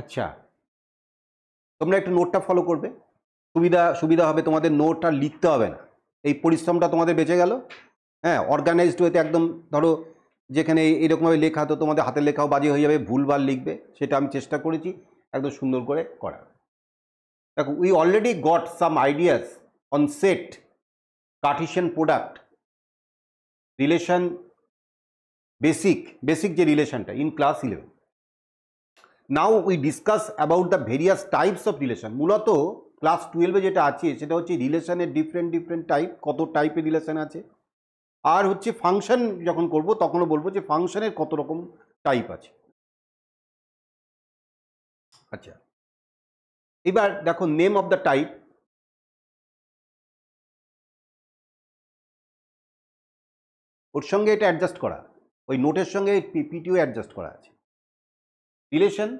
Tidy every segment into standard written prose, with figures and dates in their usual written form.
আচ্ছা, তোমরা একটু নোটটা ফলো করবে, সুবিধা হবে, তোমাদের নোটটা লিখতে হবে না, এই পরিশ্রমটা তোমাদের বেঁচে গেল। হ্যাঁ, অর্গানাইজড ওয়েতে একদম, ধরো যেখানে এরকমভাবে লেখা তো তোমাদের হাতের লেখাও বাজে হয়ে যাবে, ভুলভাল লিখবে, সেটা আমি চেষ্টা করেছি একদম সুন্দর করে করার। দেখো, we already got some ideas on set, Cartesian product, relation, basic যে রিলেশনটা in class 11। Now we discuss about the various types of relation. মূলত ক্লাস 12-এ যেটা আছে সেটা হচ্ছে রিলেশনের ডিফারেন্ট টাইপ, কত টাইপের রিলেশন আছে, আর হচ্ছে ফাংশন যখন করব তখনও বলবো যে ফাংশনের কত রকম টাইপ আছে। আচ্ছা, এবার দেখো নেম অফ দ্য টাইপ। ওর সঙ্গে এটা অ্যাডজাস্ট করা, ওই নোটের সঙ্গে পিটিও অ্যাডজাস্ট করা আছে। রিলেশন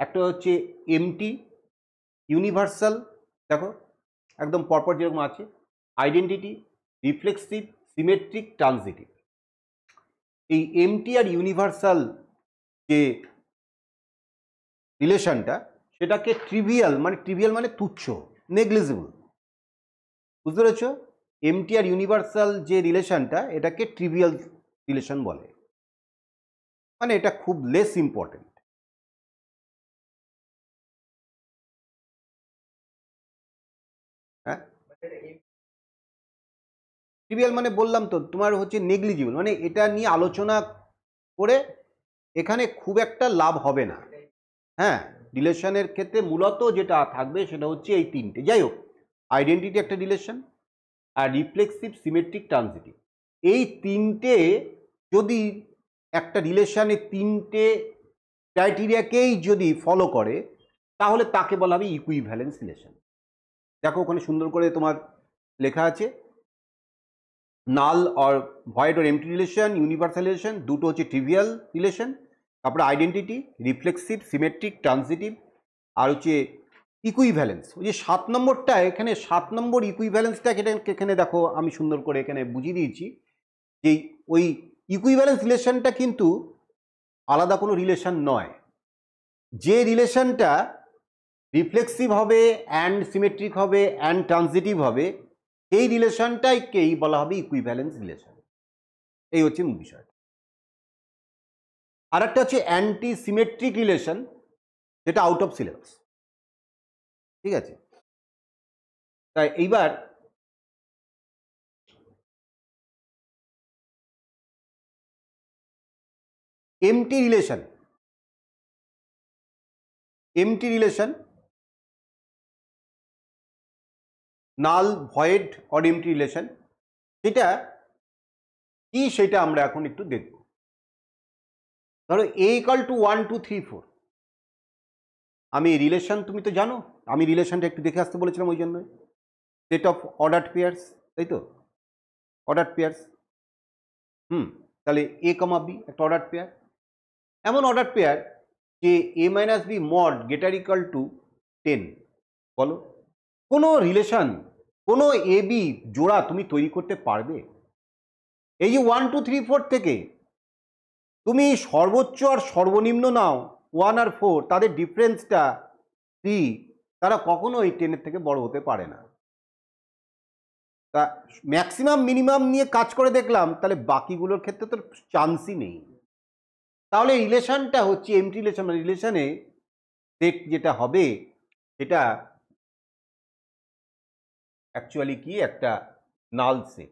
একটা হচ্ছে এমটি, ইউনিভার্সাল, দেখো একদম পরপর যেরকম আছে, আইডেন্টিটি, রিফ্লেক্সিভ, সিমেট্রিক, ট্রানজিটিভ। এই এমটি আর ইউনিভার্সাল যে রিলেশনটা, সেটাকে ট্রিভিয়াল মানে তুচ্ছ, নেগলিজিবল, বুঝতে পেরেছ? এমটি আর ইউনিভার্সাল যে রিলেশনটা, এটাকে ট্রিভিয়াল রিলেশন বলে, মানে এটা খুব লেস ইম্পর্টেন্ট। হ্যাঁ, ট্রিভিয়াল মানে বললাম তো তোমার হচ্ছে নেগলিজিবল, মানে এটা নিয়ে আলোচনা করে এখানে খুব একটা লাভ হবে না। হ্যাঁ, রিলেশনের ক্ষেত্রে মূলত যেটা থাকবে সেটা হচ্ছে এই তিনটে। যাই হোক, আইডেন্টিটি একটা relation, are reflexive, symmetric, transitive, এই তিনটে যদি একটা রিলেশনে তিনটে ক্রাইটেরিয়াকেই যদি ফলো করে, তাহলে তাকে বলা হবে ইকুইভ্যালেন্স রিলেশন। দেখো ওখানে সুন্দর করে তোমার লেখা আছে, null or void or empty relation, universal relation, দুটো হচ্ছে ট্রিভিয়াল রিলেশন, তারপরে আইডেন্টিটি, রিফ্লেক্সিভ, সিমেট্রিক, ট্রানজিটিভ, আর হচ্ছে ইকুইভ্যালেন্স। ওই যে 7 নম্বরটা, এখানে 7 নম্বর ইকুইভ্যালেন্সটা এখানে দেখো আমি সুন্দর করে এখানে বুঝিয়ে দিয়েছি যে ওই ইকুইভ্যালেন্স রিলেশনটা কিন্তু আলাদা কোনো রিলেশন নয়। যে রিলেশনটা রিফ্লেক্সিভ হবে, অ্যান্ড সিমেট্রিক হবে, অ্যান্ড ট্রানজিটিভ হবে, এই রিলেশনটাকেই বলা হবে ইকুইভ্যালেন্স রিলেশন। এই হচ্ছে বিষয়। আর একটা হচ্ছে অ্যান্টি সিমেট্রিক রিলেশন, যেটা আউট অফ সিলেবাস, ঠিক আছে? তাই এইবার empty relation, null, void or empty relation, সেটা কি সেটা আমরা এখন একটু দেখব। ধরো এ ইকাল টু 1 2 3 4, আমি রিলেশন, তুমি তো জানো আমি রিলেশনটা একটু দেখে আসতে বলেছিলাম, ওই জন্যই সেট অফ অর্ডার্ড পেয়ার্স, তাই তো? অর্ডার্ড পেয়ার্স, তাহলে এ কমা বি একটা অর্ডার্ড পেয়ার, এমন অর্ডার্ড পেয়ার যে A minus B mod greater equal to 10। বলো, কোনো রিলেশন, কোনো এ বি জোড়া তুমি তৈরি করতে পারবে? এই যে 1 2 3 4 থেকে তুমি সর্বোচ্চ আর সর্বনিম্ন নাও 1 আর 4, তাদের ডিফারেন্সটা 3, তারা কখনোই 10-এর থেকে বড় হতে পারে না। তা ম্যাক্সিমাম মিনিমাম নিয়ে কাজ করে দেখলাম, তাহলে বাকিগুলোর ক্ষেত্রে তো চান্সই নেই। তাহলে রিলেশনটা হচ্ছে এমটি রিলেশন, মানে রিলেশনে সেট যেটা হবে সেটা অ্যাকচুয়ালি কি একটা নাল সেট।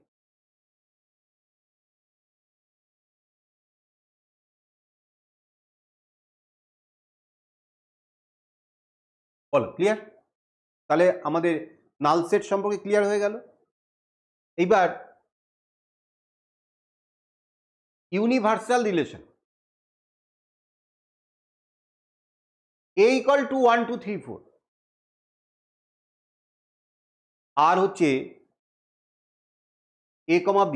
বলো ক্লিয়ার? তাহলে আমাদের নাল সেট সম্পর্কে ক্লিয়ার হয়ে গেল। এইবার universal relation, A equal to 1 2 3 4, আর হচ্ছে a comma b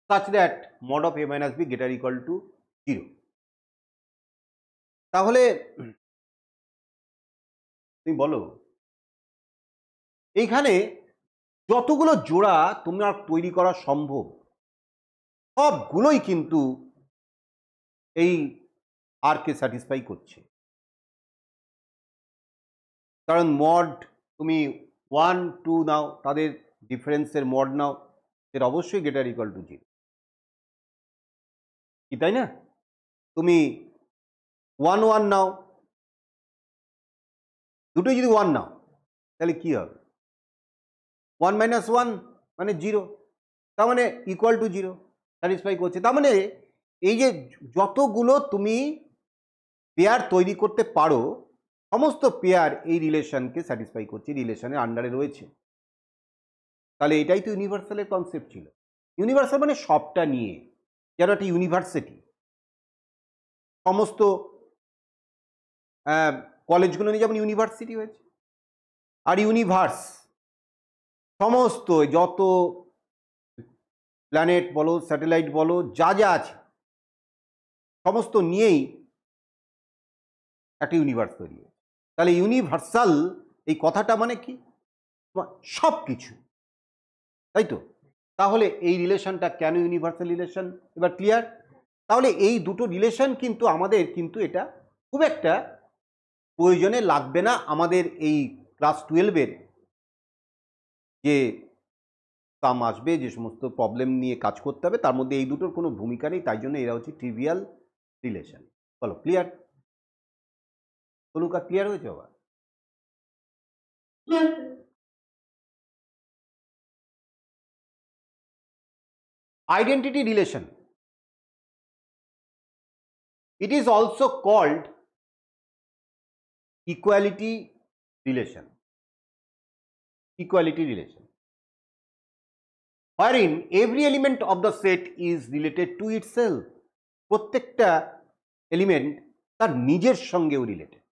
such that mod of a minus b greater equal to 0। তাহলে তুমি বলো, এইখানে যতগুলো জোড়া তোমার তৈরি করা সম্ভব, সবগুলোই কিন্তু এই আর কে স্যাটিসফাই করছে। কারণ মড তুমি 1 2 নাও, তাদের ডিফারেন্সের মড নাও, সেটা অবশ্যই গ্রেটার ইকুয়াল টু 0, কি তাই না? তুমি 1 1 নাও, দুটোই যদি 1 নাও তাহলে কি হবে? 1 মাইনাস 1 মানে 0, তার মানে ইকুয়াল টু 0, স্যাটিসফাই করছে। তার মানে এই যে যতগুলো তুমি পেয়ার তৈরি করতে পারো, সমস্ত পেয়ার এই রিলেশনকে স্যাটিসফাই করছে, রিলেশনের আন্ডারে রয়েছে। তাহলে এটাই তো ইউনিভার্সালের কনসেপ্ট ছিল। ইউনিভার্সাল মানে সবটা নিয়ে, যেন একটা ইউনিভার্সিটি। সমস্ত কলেজগুলো নিয়ে যেমন ইউনিভার্সিটি হয়েছে, আর ইউনিভার্স সমস্ত যত প্ল্যানেট বলো, স্যাটেলাইট বলো, যা যা আছে সমস্ত নিয়েই একটা ইউনিভার্স তৈরি হয়েছে। তাহলে ইউনিভার্সাল এই কথাটা মানে কি? সব কিছু, তাই তো? তাহলে এই রিলেশনটা কেন ইউনিভার্সাল রিলেশন, এবার ক্লিয়ার? তাহলে এই দুটো রিলেশন কিন্তু আমাদের কিন্তু এটা খুব একটা প্রয়োজনে লাগবে না আমাদের এই ক্লাস 12-এর যে সাম আসবে, যে সমস্ত প্রবলেম নিয়ে কাজ করতে হবে, তার মধ্যে এই দুটোর কোনো ভূমিকা নেই, তাই জন্য এরা হচ্ছে ট্রিভিয়াল রিলেশন। বলো ক্লিয়ার? তনুকা ক্লিয়ার হয়েছে আবার? Identity relation, it is also called equality relation, equality relation, wherein every element of the set is related to itself. প্রত্যেকটা এলিমেন্ট তার নিজের সঙ্গেও রিলেটেড।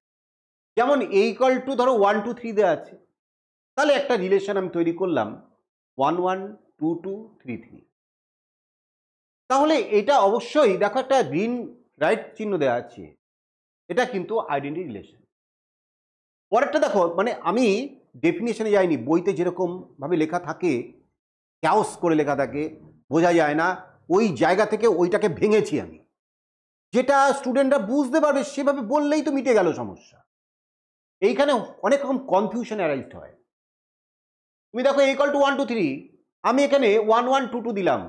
যেমন a equal to ধরো 1 2 3 দেওয়া আছে, তাহলে একটা রিলেশন আমি তৈরি করলাম 1 1 2 2 3 3। তাহলে এটা অবশ্যই দেখো একটা গ্রিন রাইট চিহ্ন দেওয়া আছে, এটা কিন্তু আইডেন্টিটি রিলেশন। পরেরটা দেখো, মানে আমি ডেফিনেশনে যাইনি, বইতে যেরকম ভাবে লেখা থাকে, ক্যাওস করে লেখা থাকে, বোঝা যায় না, ওই জায়গা থেকে ওইটাকে ভেঙেছি আমি, যেটা স্টুডেন্টরা বুঝতে পারবে সেভাবে বললেই তো মিটে গেল সমস্যা। এইখানে অনেক রকম কনফিউশন অ্যারাইজ হয়। তুমি দেখো ইকুয়াল টু 1 2 3, আমি এখানে 1 1 2 2 দিলাম,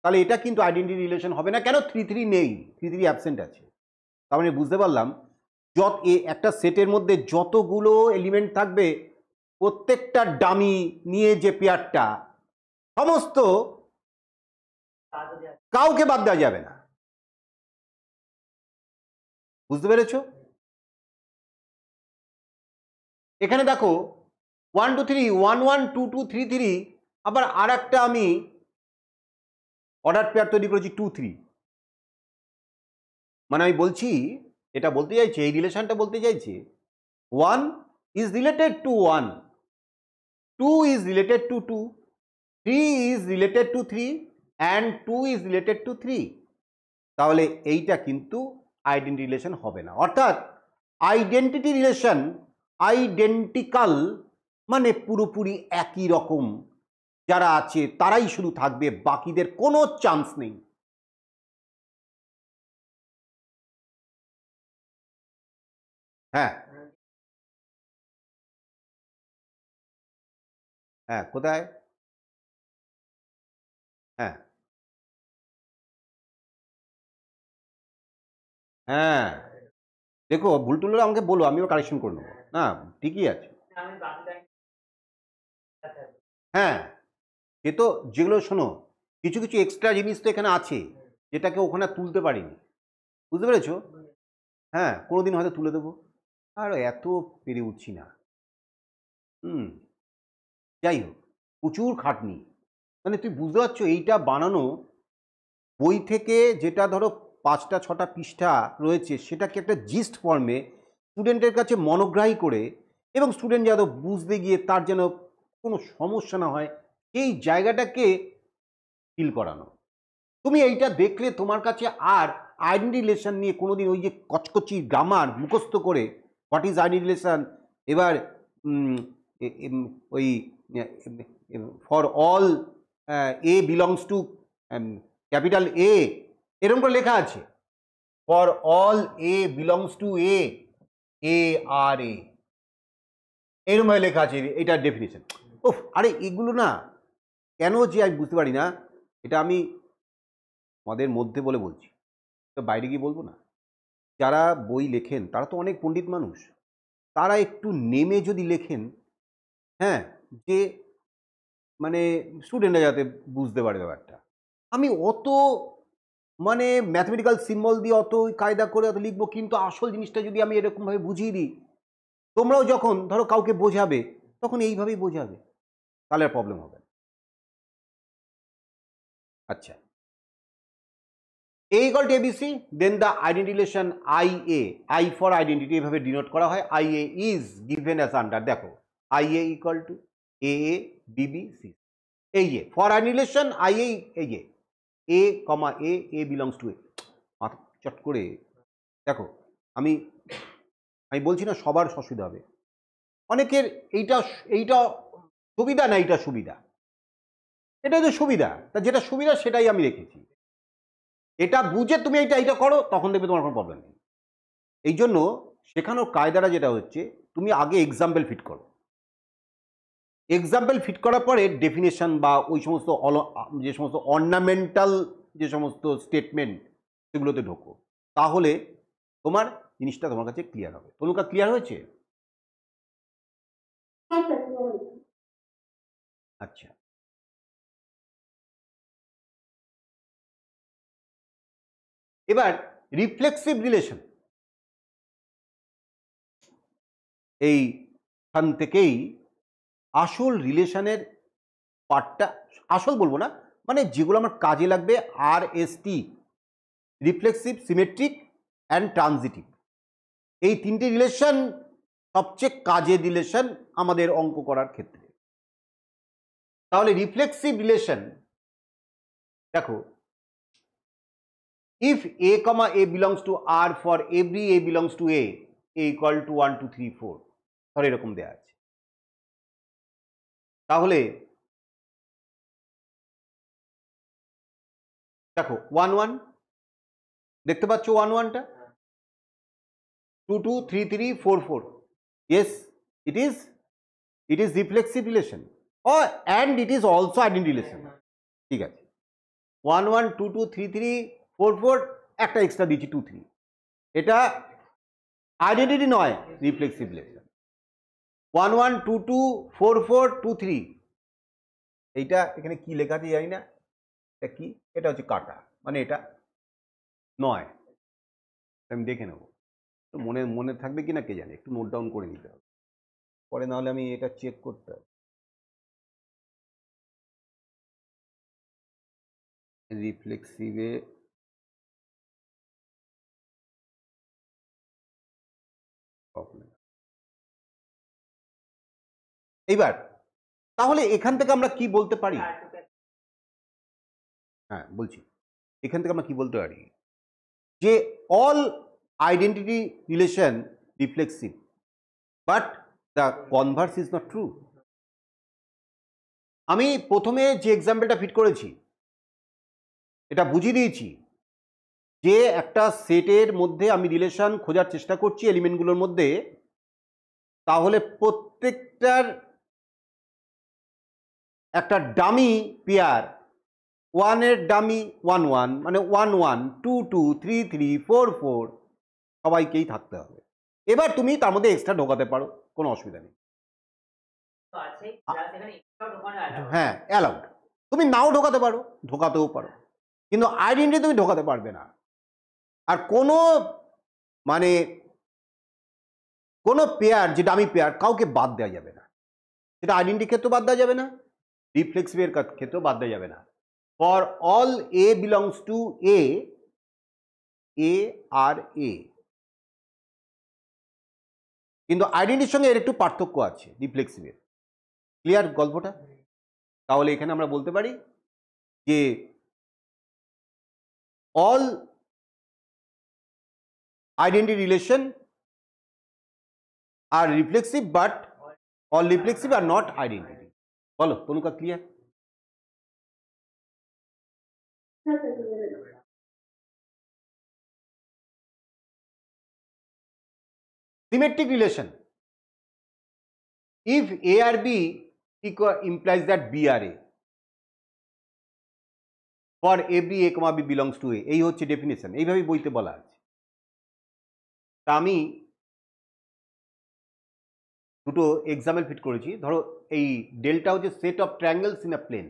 তাহলে এটা কিন্তু আইডেন্টিটি রিলেশন হবে না। কেন? 3 3 নেই, 3 3 অ্যাবসেন্ট আছে। তার মানে বুঝতে পারলাম একটা সেটের মধ্যে যতগুলো এলিমেন্ট থাকবে, প্রত্যেকটা ডামি নিয়ে যে পেয়ারটা, সমস্ত কাউকে বাদ দেওয়া যাবে না। বুঝতে পেরেছো? এখানে দেখো 1 2 3 1 1 2 2 3 3, আবার আর একটা আমি অর্ডার পেয়ার তৈরি করেছি 2 3। মানে আমি বলছি, এটা বলতে চাইছি, এই রিলেশনটা বলতে চাইছি 1 is related to 1, 2 is related to 2, 3 is related to 3, and 2 is related to 3। তাহলে এইটা কিন্তু আইডেন্টিটি রিলেশন হবে না। অর্থাৎ আইডেন্টিটি রিলেশন, আইডেন্টিক্যাল মানে পুরোপুরি একই রকম যারা আছে তারাই শুধু থাকবে, বাকিদের কোনো চান্স নেই। হ্যাঁ হ্যাঁ, কোথায়? হ্যাঁ হ্যাঁ, দেখো ভুল টুল হলে আমাকে বলো, আমিও কারেকশন করে নেবো। না ঠিকই আছে। হ্যাঁ, সে তো যেগুলো শোনো, কিছু কিছু এক্সট্রা জিনিস তো এখানে আছে যেটাকে ওখানে তুলতে পারিনি, বুঝতে পেরেছো? হ্যাঁ, কোনোদিন হয়তো তুলে দেবো, আর এত পেরে উঠছি না। যাই হোক, প্রচুর খাটনি। মানে তুই বুঝতে পারছো, এইটা বানানো বই থেকে যেটা ধরো 5টা 6টা পৃষ্ঠা রয়েছে, সেটাকে একটা জিস্ট ফর্মে স্টুডেন্টের কাছে মনোগ্রাহী করে, এবং স্টুডেন্ট যেন বুঝতে গিয়ে তার যেন কোনো সমস্যা না হয়, সেই জায়গাটাকে ফিল করানো। তুমি এইটা দেখলে তোমার কাছে আর আইডেন্টি রিলেশন নিয়ে কোনোদিন ওই যে কচকচি গ্রামার মুখস্থ করে হোয়াট ইজ আইডেন্টি রিলেশন, এবার ওই for all A belongs to capital A, এরকম করে লেখা আছে, for all A belongs to A, A R A, এরকম ভাবে লেখা আছে, এটা ডেফিনেশন। ওহ আরে এগুলো না কেন যে আমি বুঝতে পারি না, এটা আমি আমাদের মধ্যে বলে বলছি, তো বাইরে গিয়ে বলবো না। যারা বই লেখেন তারা তো অনেক পণ্ডিত মানুষ, তারা একটু নেমে যদি লেখেন, হ্যাঁ, যে মানে স্টুডেন্টরা যাতে বুঝতে পারে ব্যাপারটা। আমি অত মানে ম্যাথমেটিক্যাল সিম্বল দিয়ে অত কায়দা করে অত লিখবো, কিন্তু আসল জিনিসটা যদি আমি এরকমভাবে বুঝিয়ে দিই, তোমরাও যখন ধরো কাউকে বোঝাবে তখন এইভাবেই বোঝাবে, তাহলে আর প্রবলেম হবে না। আচ্ছা, A equal to ABC, then the identity relation IA, I for identity এভাবে ডিনোট করা হয়, IA is given as under, দেখো IA equal to AA BB C, এই যে for identity relation IA, এই যে A, A belongs to A, মাথা চট করে দেখো, আমি আমি বলছি না সবার অসুবিধা হবে, অনেকের এইটা এইটা সুবিধা না এইটা সুবিধা, এটা তো সুবিধা, তা যেটা সুবিধা সেটাই আমি রেখেছি, এটা বুঝে তুমি এইটা করো, তখন দেখবে তোমার কোনো প্রবলেম নেই। এই জন্য শেখানোর কায়দাটা যেটা হচ্ছে, তুমি আগে এক্সাম্পল ফিট করো, এক্সাম্পল ফিট করার পরে ডেফিনেশন বা ওই সমস্ত যে সমস্ত অর্নামেন্টাল যে সমস্ত স্টেটমেন্ট সেগুলোতে ঢোকো, তাহলে তোমার জিনিসটা তোমার কাছে ক্লিয়ার হবে। তনুকা ক্লিয়ার হয়েছে? আচ্ছা, এবার রিফ্লেক্সিভ রিলেশন, এইখান থেকেই আসল রিলেশনের পার্টটা, আসল বলবো না, মানে যেগুলো আমার কাজে লাগবে, RST, reflexive, symmetric and transitive, এই তিনটি রিলেশন সবচেয়ে কাজের রিলেশন আমাদের অঙ্ক করার ক্ষেত্রে। তাহলে রিফ্লেক্সিভ রিলেশন দেখো, if A, A belongs to R, for every A belongs to A equal to 1 2 3 4, ধর এরকম দেয়া আছে, তাহলে দেখো 1 1 দেখতে পাচ্ছ, 1 1টা, 2 2 3 3 4 4, yes it is reflexive relation, or and it is also identity relation, ঠিক আছে। 1 1 2 2 3 3 4 4, একটা এক্সট্রা দিচ্ছি 2 3, এটা আইডেন্টিটি নয়, রিফ্লেক্সিভ রিলেশন। 1 1 2 2 4 4 2 3, এইটা এখানে কি লেখা আছে জানি না, এটা কি, এটা হচ্ছে কাটা, মানে এটা নয়, আমি দেখে নেব, মনে মনে থাকবে কিনা কে জানে, একটু নোট ডাউন করে নিতে হবে, পরে না হলে আমি এটা চেক করতে হবে। রিফ্লেক্সিভে এইবার তাহলে এখান থেকে আমরা কি বলতে পারি, হ্যাঁ বলছি, এখান থেকে আমরা কি বলতে পারি যে all identity relation reflexive, but the Converse is not true. আমি প্রথমে যে এক্সাম্পলটা ফিট করেছি এটা বুঝিয়ে দিয়েছি যে একটা সেটের মধ্যে আমি রিলেশন খোঁজার চেষ্টা করছি এলিমেন্টগুলোর মধ্যে, তাহলে প্রত্যেকটার একটা ডামি পেয়ার, 1 এর ডামি 1 1 মানে 1 1 2 2 3 3 4 4 সবাইকেই থাকতে হবে। এবার তুমি তার মধ্যে এক্সট্রা ঢোকাতে পারো, কোনো অসুবিধা নেই, হ্যাঁ অ্যালাউড, তুমি নাও ঢোকাতে পারো, ঢোকাতেও পারো, কিন্তু আইডেন্টিটি তুমি ঢোকাতে পারবে না। আর কোনো মানে কোনো পেয়ার যে ডামি পেয়ার কাউকে বাদ দেওয়া যাবে না, সেটা আইডেন্টিটির ক্ষেত্রেও বাদ দেওয়া যাবে না, রিফ্লেক্সিভের ক্ষেত্রেও বাদ দেওয়া যাবে না। For all A belongs to A, A আর A, কিন্তু আইডেন্টিটির সঙ্গে এর একটু পার্থক্য আছে রিফ্লেক্সিভের। ক্লিয়ার গল্পটা? তাহলে এখানে আমরা বলতে পারি যে all identity relation are reflexive, but all reflexive are not identity. বলো Tanuka, clear? Symmetric relation, if A R B implies that B R A for every A comma B belongs to A, এই হচ্ছে definition, এইভাবে বইতে বলা আছে। তা আমি দুটো এক্সাম্পল ফিট করেছি। ধরো এই ডেল্টা হচ্ছে set of triangles in a plane.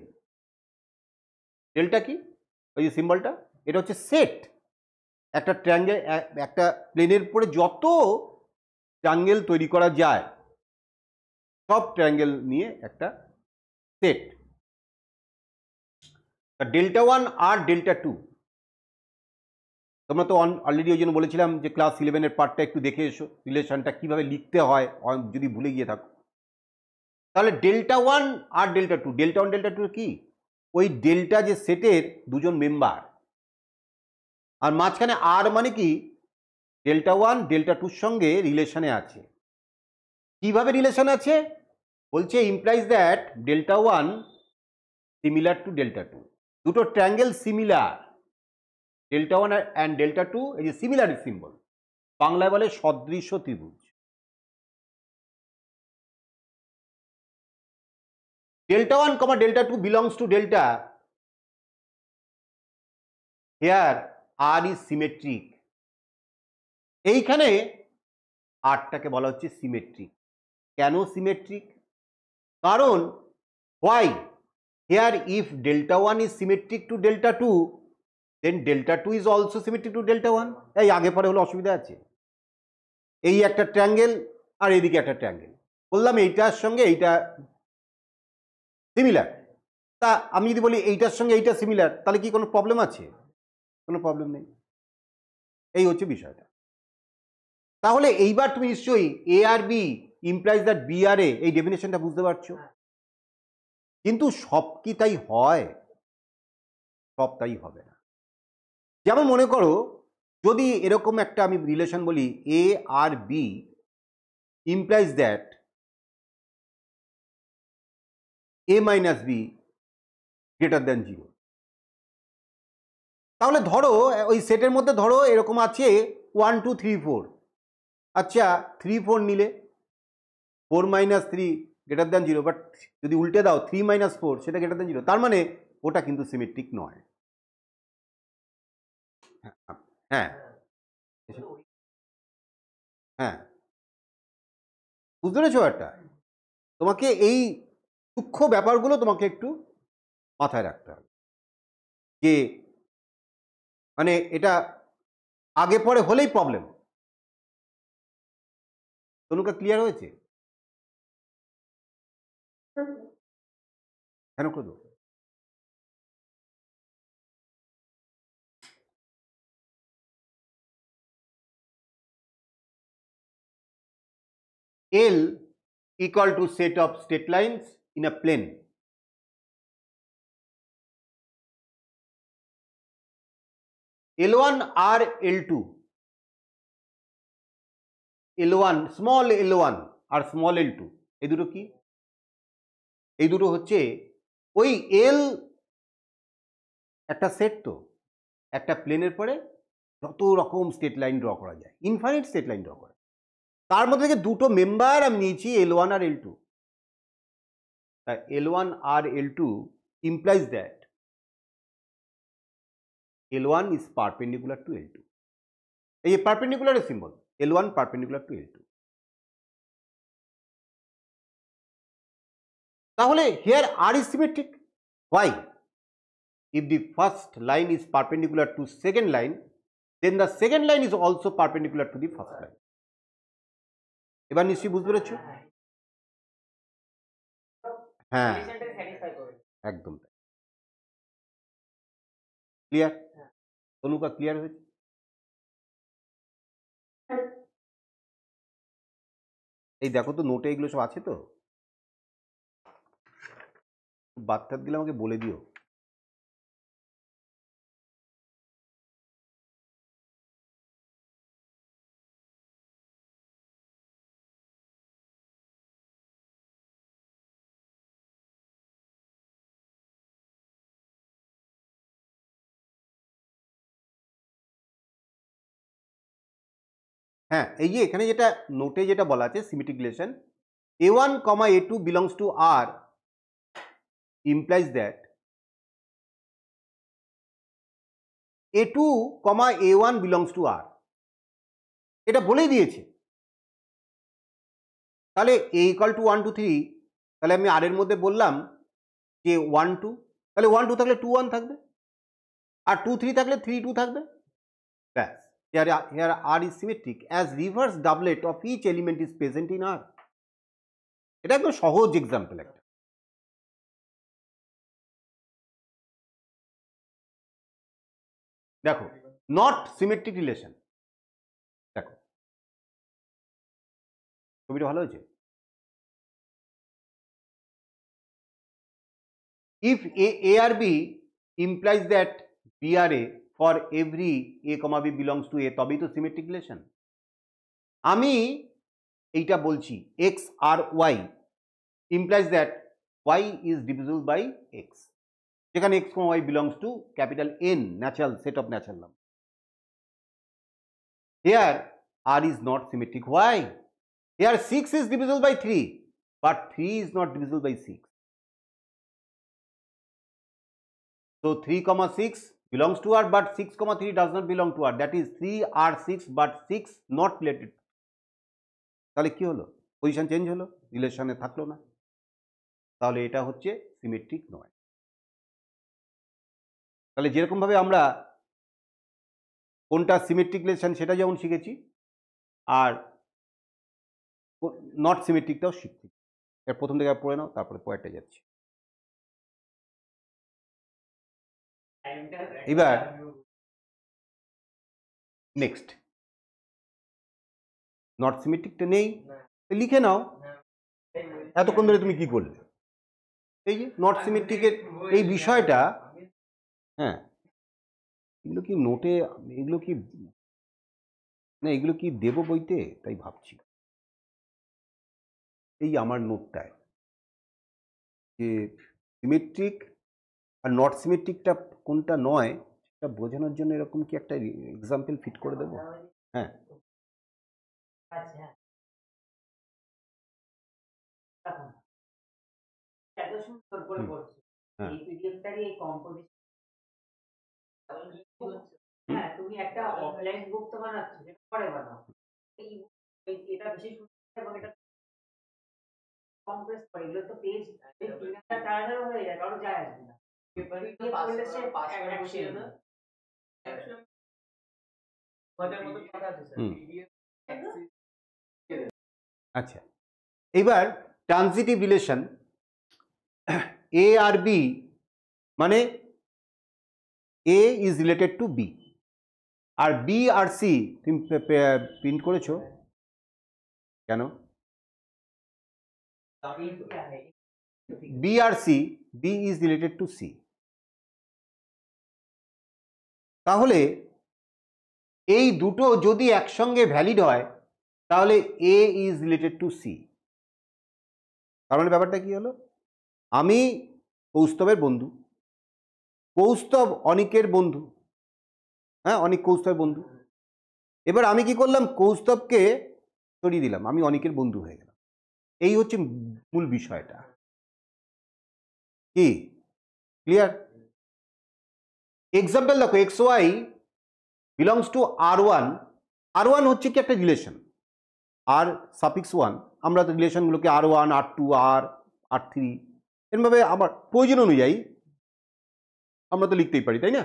Delta কি? ওই যে সিম্বলটা, এটা হচ্ছে সেট, একটা ট্রায়াঙ্গেল, একটা প্লেনের উপরে যত ট্রায়াঙ্গেল তৈরি করা যায় সব ট্রায়াঙ্গেল নিয়ে একটা সেট। ডেল্টা ওয়ান আর ডেল্টা টু, তোমরা তো অলরেডি ওই জন্য বলেছিলাম যে ক্লাস 11-এর পার্টটা একটু দেখে এসো, রিলেশনটা কিভাবে লিখতে হয় যদি ভুলে গিয়ে থাকো। তাহলে ডেল্টা ওয়ান আর delta two, delta one delta two কি? ওই ডেল্টা যে সেটের দুজন মেম্বার, আর মাঝখানে আর মানে কি ডেল্টা ওয়ান ডেল্টা টুর সঙ্গে রিলেশনে আছে। কিভাবে রিলেশন আছে বলছে, implies that delta one similar to delta two, দুটো triangle similar, delta one and delta two, এই যে সিমিলার সিম্বল, বাংলায় বলে সদৃশ্য ত্রিভুজ। Delta one comma delta two belongs to delta, here R is symmetric. এইখানে আরটাকে বলা হচ্ছে সিমেট্রিক। কেন সিমেট্রিক? কারণ why here if delta one is symmetric to delta two, then delta two is also symmetric to delta one. এই আগে পরে হলে অসুবিধা আছে? এই একটা ট্রায়াঙ্গেল আর এদিকে একটা ট্রায়াঙ্গেল, বললাম এইটার সঙ্গে এইটা সিমিলার, তা আমি যদি বলি এইটার সঙ্গে এইটা সিমিলার, তাহলে কি কোনো প্রবলেম আছে? কোনো প্রবলেম নেই। এই হচ্ছে বিষয়টা। তাহলে এইবার তুমি নিশ্চয়ই এ R B implies that B R এ, এই ডেফিনেশনটা বুঝতে পারছো। কিন্তু সব কি তাই হয়? সব তাই হবে না। যেমন মনে করো যদি এরকম একটা আমি রিলেশন বলি, A R B implies that A minus B greater than 0, তাহলে ধরো ওই সেটের মধ্যে ধরো এরকম আছে 1 2 3 4, আচ্ছা 3 4 নিলে 4 মাইনাস 3 গ্রেটার দ্যান 0, বাট যদি উল্টে দাও 3 মাইনাস 4 সেটা গ্রেটার দ্যান 0, তার মানে ওটা কিন্তু সিমেট্রিক নয়। হ্যাঁ হ্যাঁ, বুঝতে পেরেছো? একটা তোমাকে এই সূক্ষ্ম ব্যাপারগুলো তোমাকে একটু মাথায় রাখতে হবে, যে মানে এটা আগে পরে হলেই প্রবলেম। তনুকা ক্লিয়ার হয়েছে? কেন করে দেবো? L equal to set of straight lines in a plane. L1 আর L2, L1 স্মল L1 আর স্মল L2, এই দুটো কি? এই দুটো হচ্ছে ওই L একটা সেট, তো একটা প্লেনের পরে যত রকম স্ট্রেট লাইন ড্র করা যায়, ইনফাইনাইট স্ট্রেট লাইন ড্র করা, তার মধ্যে থেকে দুটো মেম্বার আমি নিয়েছি L1 আর L2। তাই L1 আর L2 implies that L1 is perpendicular to L2, এই যে perpendicular symbol, L1 perpendicular to L2। তাহলে here R is symmetric. Why? If the first line is perpendicular to second line, then the second line is also perpendicular to the first line. এবার নিশ্চয়ই বুঝতে পেরেছো? হ্যাঁ একদম clear. Tanuka clear হয়েছে? এই দেখো তো নোটে এগুলো সব আছে তো, বার্তা দিলে আমাকে বলে দিও। হ্যাঁ, এই যে এখানে যেটা নোটে যেটা বলা আছে symmetric relation, A1 comma A2 belongs to R implies that A2 comma A1 belongs to R, এটা বলেই দিয়েছে। তাহলে A equal to 1 2 3, তাহলে আমি আর এর মধ্যে বললাম যে 1 2, তাহলে 1 2 থাকলে 2 1 থাকবে, আর 2 3 থাকলে 3 2 থাকবে, ব্যাস। Here R is symmetric as reverse doublet of each element is present in R. এটা একদম সহজ এক্সাম্পল একটা। দেখো নট সিমেট্রিক রিলেশন, দেখো ছবিটা ভালো হয়েছে। If A or B implies that B or A for every A comma B belongs to A, তবেই তো সিমেট্রিক রিলেশন। আমি এইটা বলছি X R Y implies that Y is divisible by X, যেখানে X comma Y belongs to capital N natural set of natural number. Here R is not symmetric. Why? Here 6 is divisible by 3, but 3 is not divisible by 6. So 3 comma 6 belongs to R, but 6 comma 3 does not belong to R. That is 3 R 6, but 6 not related. তাহলে কি হলো? Position change হলো, রিলেশনে থাকলো না, তাহলে এটা হচ্ছে সিমেট্রিক নয়। তাহলে যেরকম ভাবে আমরা কোনটা সিমেট্রিক রিলেশন সেটা যেমন শিখেছি, আর নট সিমেট্রিকটাও শিখছি। এর প্রথম থেকে পড়ে নাও, তারপরে পরেরটা যাচ্ছি। এবার নেক্সট, নট সিমেট্রিকটা নেই, লিখে নাও। এতক্ষণ ধরে তুমি কি করলে? এই যে নট সিমেট্রিকের এই বিষয়টা, হ্যাঁ, এগুলো কি নোটে, এগুলো কি না, এগুলো কি দেবো বইতে, তাই ভাবছি। এই আমার নোটটায় যে সিমেট্রিক আর নট সিমেট্রিকটা কোনটা নয় সেটা বোঝানোর জন্য এরকম কি একটা এক্সাম্পল ফিট করে দেবো? হ্যাঁ, এত সুন্দর করে বলছো এই পিডিএফটারই এই কম্পোজিশন। হ্যাঁ, তুমি একটা অফলাইন বুক তো বানাচ্ছ, যেটা পরে বানাও। এই এটা বেশি সুন্দর এবং এটা কমপ্রেস করে, এগুলো তো পেজ 3000 4000 হয়ে যায়, কারো যায় আসবে না। পেপারে তো পাসওয়ার্ড বসিয়ে না, ওটার মতো কথা আছে স্যার, পিডিএফ আচ্ছা। এবার transitive relation A R B, মানে A is related to B, আর বি আর সি তুমি প্রিন্ট করেছো কেন? B R C, B is related to C. তাহলে এই দুটো যদি একসঙ্গে ভ্যালিড হয় তাহলে A is related to C. তার মানে ব্যাপারটা কি হলো? আমি কৌস্তবের বন্ধু, কৌস্তব অনিকের বন্ধু, হ্যাঁ, অনিক কৌস্তবের বন্ধু। এবার আমি কি করলাম? কৌস্তবকে সরিয়ে দিলাম, আমি অনিকের বন্ধু হয়ে গেলাম। এই হচ্ছে মূল বিষয়টা। কি ক্লিয়ার? এক্সাম্পল দেখো, X Y belongs to R one. R one হচ্ছে কি একটা রিলেশন, আর সাফিক্স ওয়ান, আমরা তো রিলেশনগুলোকে R one R two R R three এরভাবে আমার প্রয়োজন অনুযায়ী আমরা তো লিখতেই পারি, তাই না?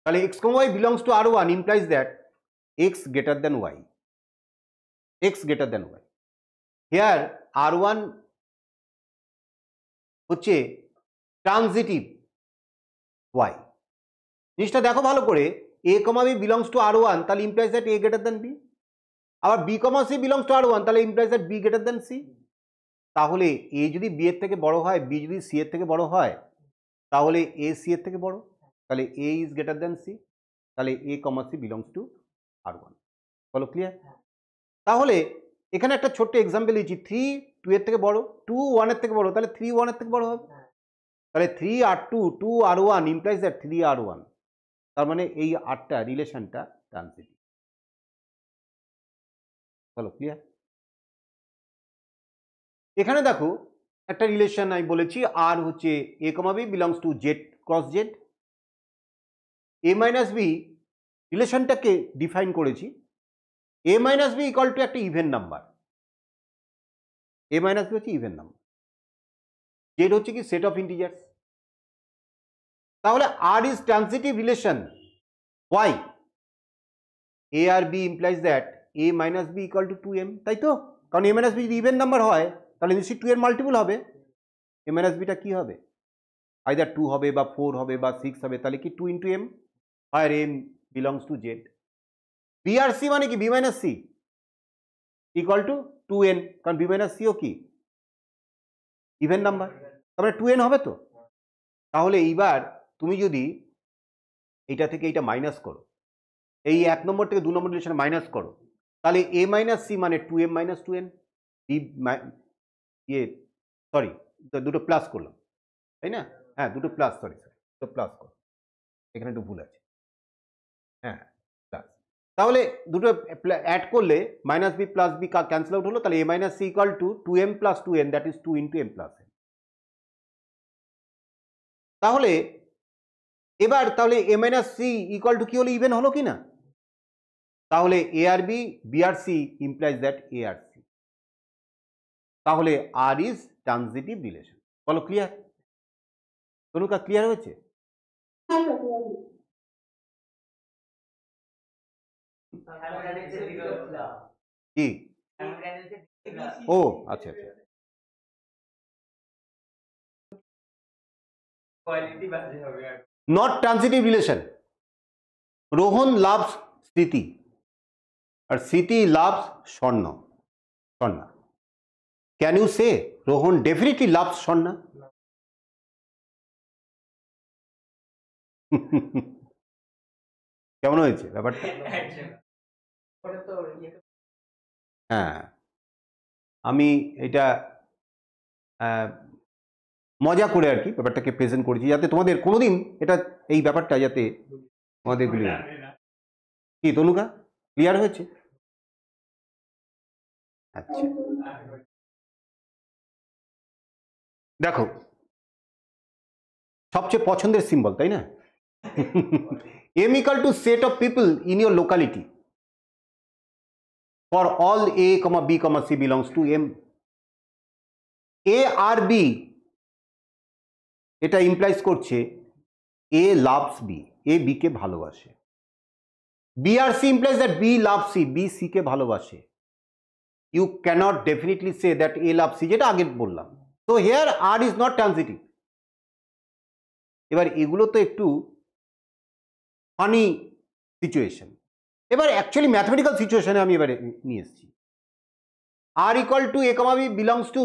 তাহলে x comma y belongs to R one implies that x greater than y, x greater than y. Here R one হচ্ছে ট্রানজিটিভ ওয়াই। জিনিসটা দেখো ভালো করে, A comma B belongs to R one, তাহলে implies that A greater than B. আবার B comma C belongs to R one, তাহলে implies that B greater than C. তাহলে A যদি বি এর থেকে বড় হয়, বি যদি সি এর থেকে বড় হয়, তাহলে এ সি এর থেকে বড়, তাহলে A is greater than C, তাহলে A comma C belongs to R one. বলো ক্লিয়ার? তাহলে এখানে একটা ছোট্ট এক্সাম্পল দিচ্ছি, 3 2 এর থেকে বড়, 2 1 এর থেকে বড়, তাহলে 3 1 এর থেকে বড় হবে। তাহলে 3 আর 2 2 আর 1 ইমপ্লাইজ দ্যাট 3 আর 1। তার মানে এই আটটা রিলেশনটা ট্রানজিটিভ। বলো ক্লিয়ার? এখানে দেখো একটা রিলেশন আমি বলেছি, আর হচ্ছে a, b belongs to z cross z। a minus b রিলেশনটাকে ডিফাইন করেছি, a minus B equal to একটা even number, a minus b হচ্ছে ইভেন নাম্বার, z হচ্ছে কি সেট অফ ইন্টিজার্স। তাহলে r is transitive relation, why? a R b implies that a minus B equal to 2m, তাই তো? কারণ a minus বি যদি ইভেন নাম্বার হয় তাহলে নিশ্চয়ই 2 এর মাল্টিপল হবে, a মাইনাস বিটা কি হবে? আইদার 2 হবে বা 4 হবে বা 6 হবে, তাহলে কি 2 ইন্টু m, আর m belongs to z। B R C মানে কি B minus C equal to 2n, কারণ বি মাইনাস সিও কি ইভেন নাম্বার, তারপরে 2n হবে তো। তাহলে এইবার তুমি যদি এইটা থেকে এইটা মাইনাস করো, এই 1 নম্বর থেকে 2 নম্বর রিলেশন মাইনাস করো, তাহলে a মাইনাস সি মানে 2m মাইনাস 2n, সরি দুটো প্লাস করলাম তাই না? হ্যাঁ দুটো প্লাস, সরি তো প্লাস করো, এখানে একটু ভুল আছে, হ্যাঁ প্লাস। তাহলে দুটো অ্যাড করলে minus B plus B cancel out হলো, তাহলে a minus C equal to 2m plus 2n, that is 2 into m plus n। তাহলে এবার তাহলে a minus C equal to কি হলো, ইভেন হলো কি না? তাহলে a আর b, b আর c ইমপ্লাইজ দ্যাট a আর c, তাহলে r ইজ ট্রানজিটিভ রিলেশন। বলো ক্লিয়ার? তনুকা ক্লিয়ার হয়েছে? কি? ও আচ্ছা আচ্ছা, not transitive relation. Rohan loves Smriti আর Smriti loves Swarna, Swarna. Can you say Rohan definitely loves Swarna? কেমন হয়েছে ব্যাপারটা? হ্যাঁ আমি এটা মজা করে আর কি ব্যাপারটাকে প্রেজেন্ট করেছি, যাতে তোমাদের কোনোদিন এটা এই ব্যাপারটা যাতে তোমাদের গুলি কি। তনুকা ক্লিয়ার হয়েছে? আচ্ছা দেখো সবচেয়ে পছন্দের সিম্বল তাই না? m equal to set of people in your locality for all a, b, c belongs to m. a R b এটা ইমপ্লাইজ করছে a loves b, a b কে ভালোবাসে। b আর c implies that b loves c, b c কে ভালোবাসে। you cannot definitely say that a loves c, যেটা আগে বললাম। so here r is not transitive। এবার এগুলো তো একটু ফানি সিচুয়েশন, এবার অ্যাকচুয়ালি ম্যাথমেটিক্যাল সিচুয়েশনে আমি এবারে নিয়ে এসেছি। R equal to a, b belongs to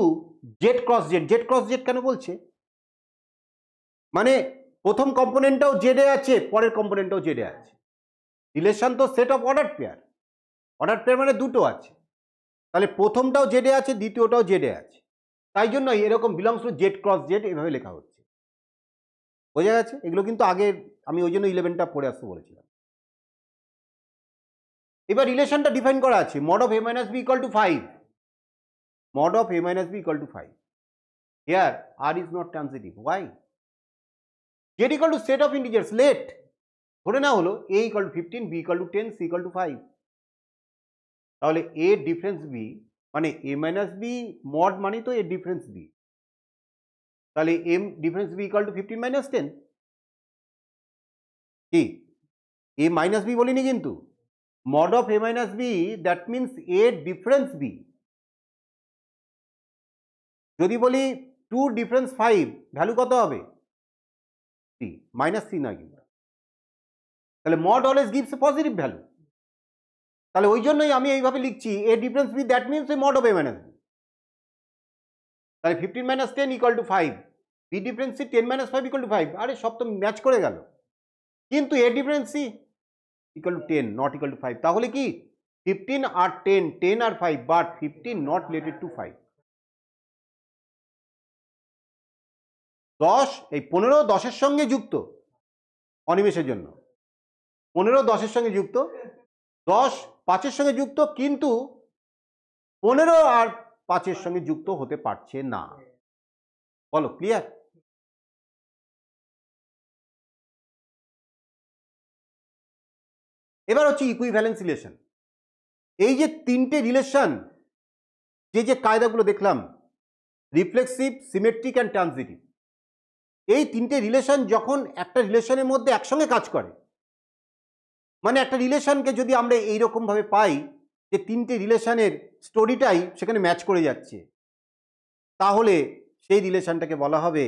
Z cross Z. Z cross Z কেন বলছে? মানে প্রথম কম্পোনেন্টটাও জেডে আছে, পরের কম্পোনেন্টটাও জেডে আছে। রিলেশন তো set of order pair, order pair মানে দুটো আছে, তাহলে প্রথমটাও জেডে আছে, দ্বিতীয়টাও জেডে আছে, তাই জন্য এরকম belongs to Z cross Z এভাবে লেখা হচ্ছে। বোঝা গেছে? এগুলো কিন্তু আগে আমি ওই জন্য 11টা পড়ে আসতে বলেছিলাম। এবার রিলেশনটা ডিফাইন করা আছে, mod of a minus B equal to 5, mod of a minus B equal to 5। Here r is not transitive, why? z equal to set of integers, let ধরে না হলো a equal to 15, b equal to 10, c equal to 5। তাহলে a difference b মানে a minus B mod মানে তো a difference b, তাহলে m difference b equal to 15 minus 10। কি a minus b বলিনি কিন্তু, mod of a minus b, that means a difference b। যদি বলি 2 ডিফারেন্স 5, ভ্যালু কত হবে? 3, মাইনাস 3 নয় কিন্তু। তাহলে mod always gives a positive value, তাহলে ওই জন্যই আমি এইভাবে লিখছি a difference b, that means a mod of a minus b। তাহলে 15 minus 10 equal to 5, b difference c 10 minus 5 equal to 5। আরে সব তো ম্যাচ করে গেল, কিন্তু a difference c equal to 10 not equal to 5। তাহলে কি 15 আর 10, 10 আর 5, but 15 not related to 5। 10 এই 15 10-এর সঙ্গে যুক্ত অনিমেষের জন্য, 15 10-এর সঙ্গে যুক্ত, 10 5-এর সঙ্গে যুক্ত, কিন্তু 15 আর 5-এর সঙ্গে যুক্ত হতে পারছে না। বলো, ক্লিয়ার? এবার হচ্ছে ইকুইভ্যালেন্স রিলেশন। এই যে তিনটে রিলেশন, যে কায়দাগুলো দেখলাম, রিফ্লেক্সিভ, সিমেট্রিক অ্যান্ড ট্রানজিটিভ, এই তিনটে রিলেশন যখন একটা রিলেশনের মধ্যে একসঙ্গে কাজ করে, মানে একটা রিলেশনকে যদি আমরা এইরকম ভাবে পাই যে তিনটে রিলেশনের স্টোরিটাই সেখানে ম্যাচ করে যাচ্ছে, তাহলে সেই রিলেশনটাকে বলা হবে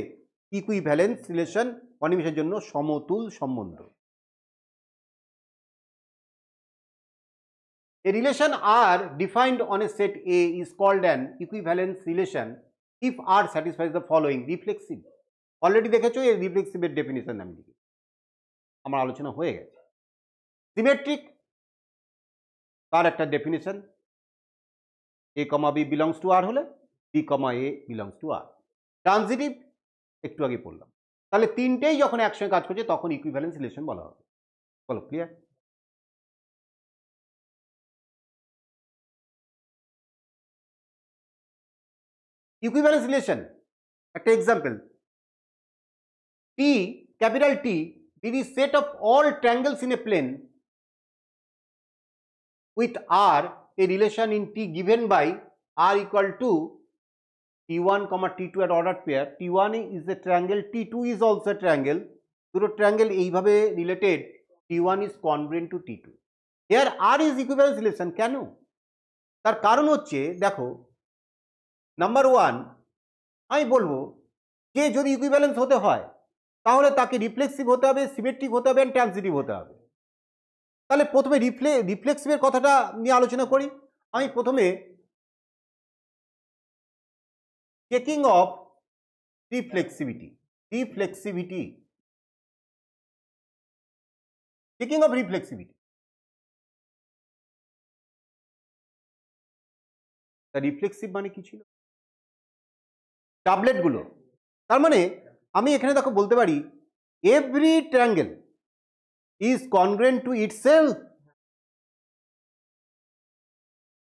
ইকুইভ্যালেন্স রিলেশন, অনিমেষের জন্য সমতুল সম্বন্ধ। A relation R defined on a set A is called an equivalence relation if R satisfies the following: reflexive, already দেখেছো এই রিফ্লেক্সিভের ডেফিনিশন আমি লিখি, আমার আলোচনা হয়ে গেছে। সিমেট্রিক, তার একটা definition, A, B belongs to R হলে B, A belongs to R। Transitive একটু আগে পড়লাম। তাহলে তিনটেই যখন একসঙ্গে কাজ করছে তখন ইকুইভ্যালেন্স রিলেশন বলা হবে। বলো, ক্লিয়ার? ইকুইভ্যালেন্স রিলেশন একটা example, T, capital T, be the set of all triangles in a plane with R, a relation in T given by R equal to T1, T2 at ordered pair. T1 is a triangle, T2 is also a triangle. দুটো triangle এইভাবে related, T1 is congruent to T2. Here R is equivalence relation। কেন? তার কারণ হচ্ছে, দেখো, number one, আমি বলবো যে যদি ইকুইভ্যালেন্স হতে হয় তাহলে তাকে রিফ্লেক্সিভ হতে হবে, সিমেট্রিক হতে হবে, ট্রানজিটিভ হতে হবে। তাহলে প্রথমে রিফ্লেক্সিভের কথাটা নিয়ে আলোচনা করি। আমি প্রথমে checking of reflexivity, checking of reflexivity. তা রিফ্লেক্সিভ মানে কি ছিল? টাবলেটগুলো। তার মানে আমি এখানে দেখো বলতে পারি every triangle is congruent to itself.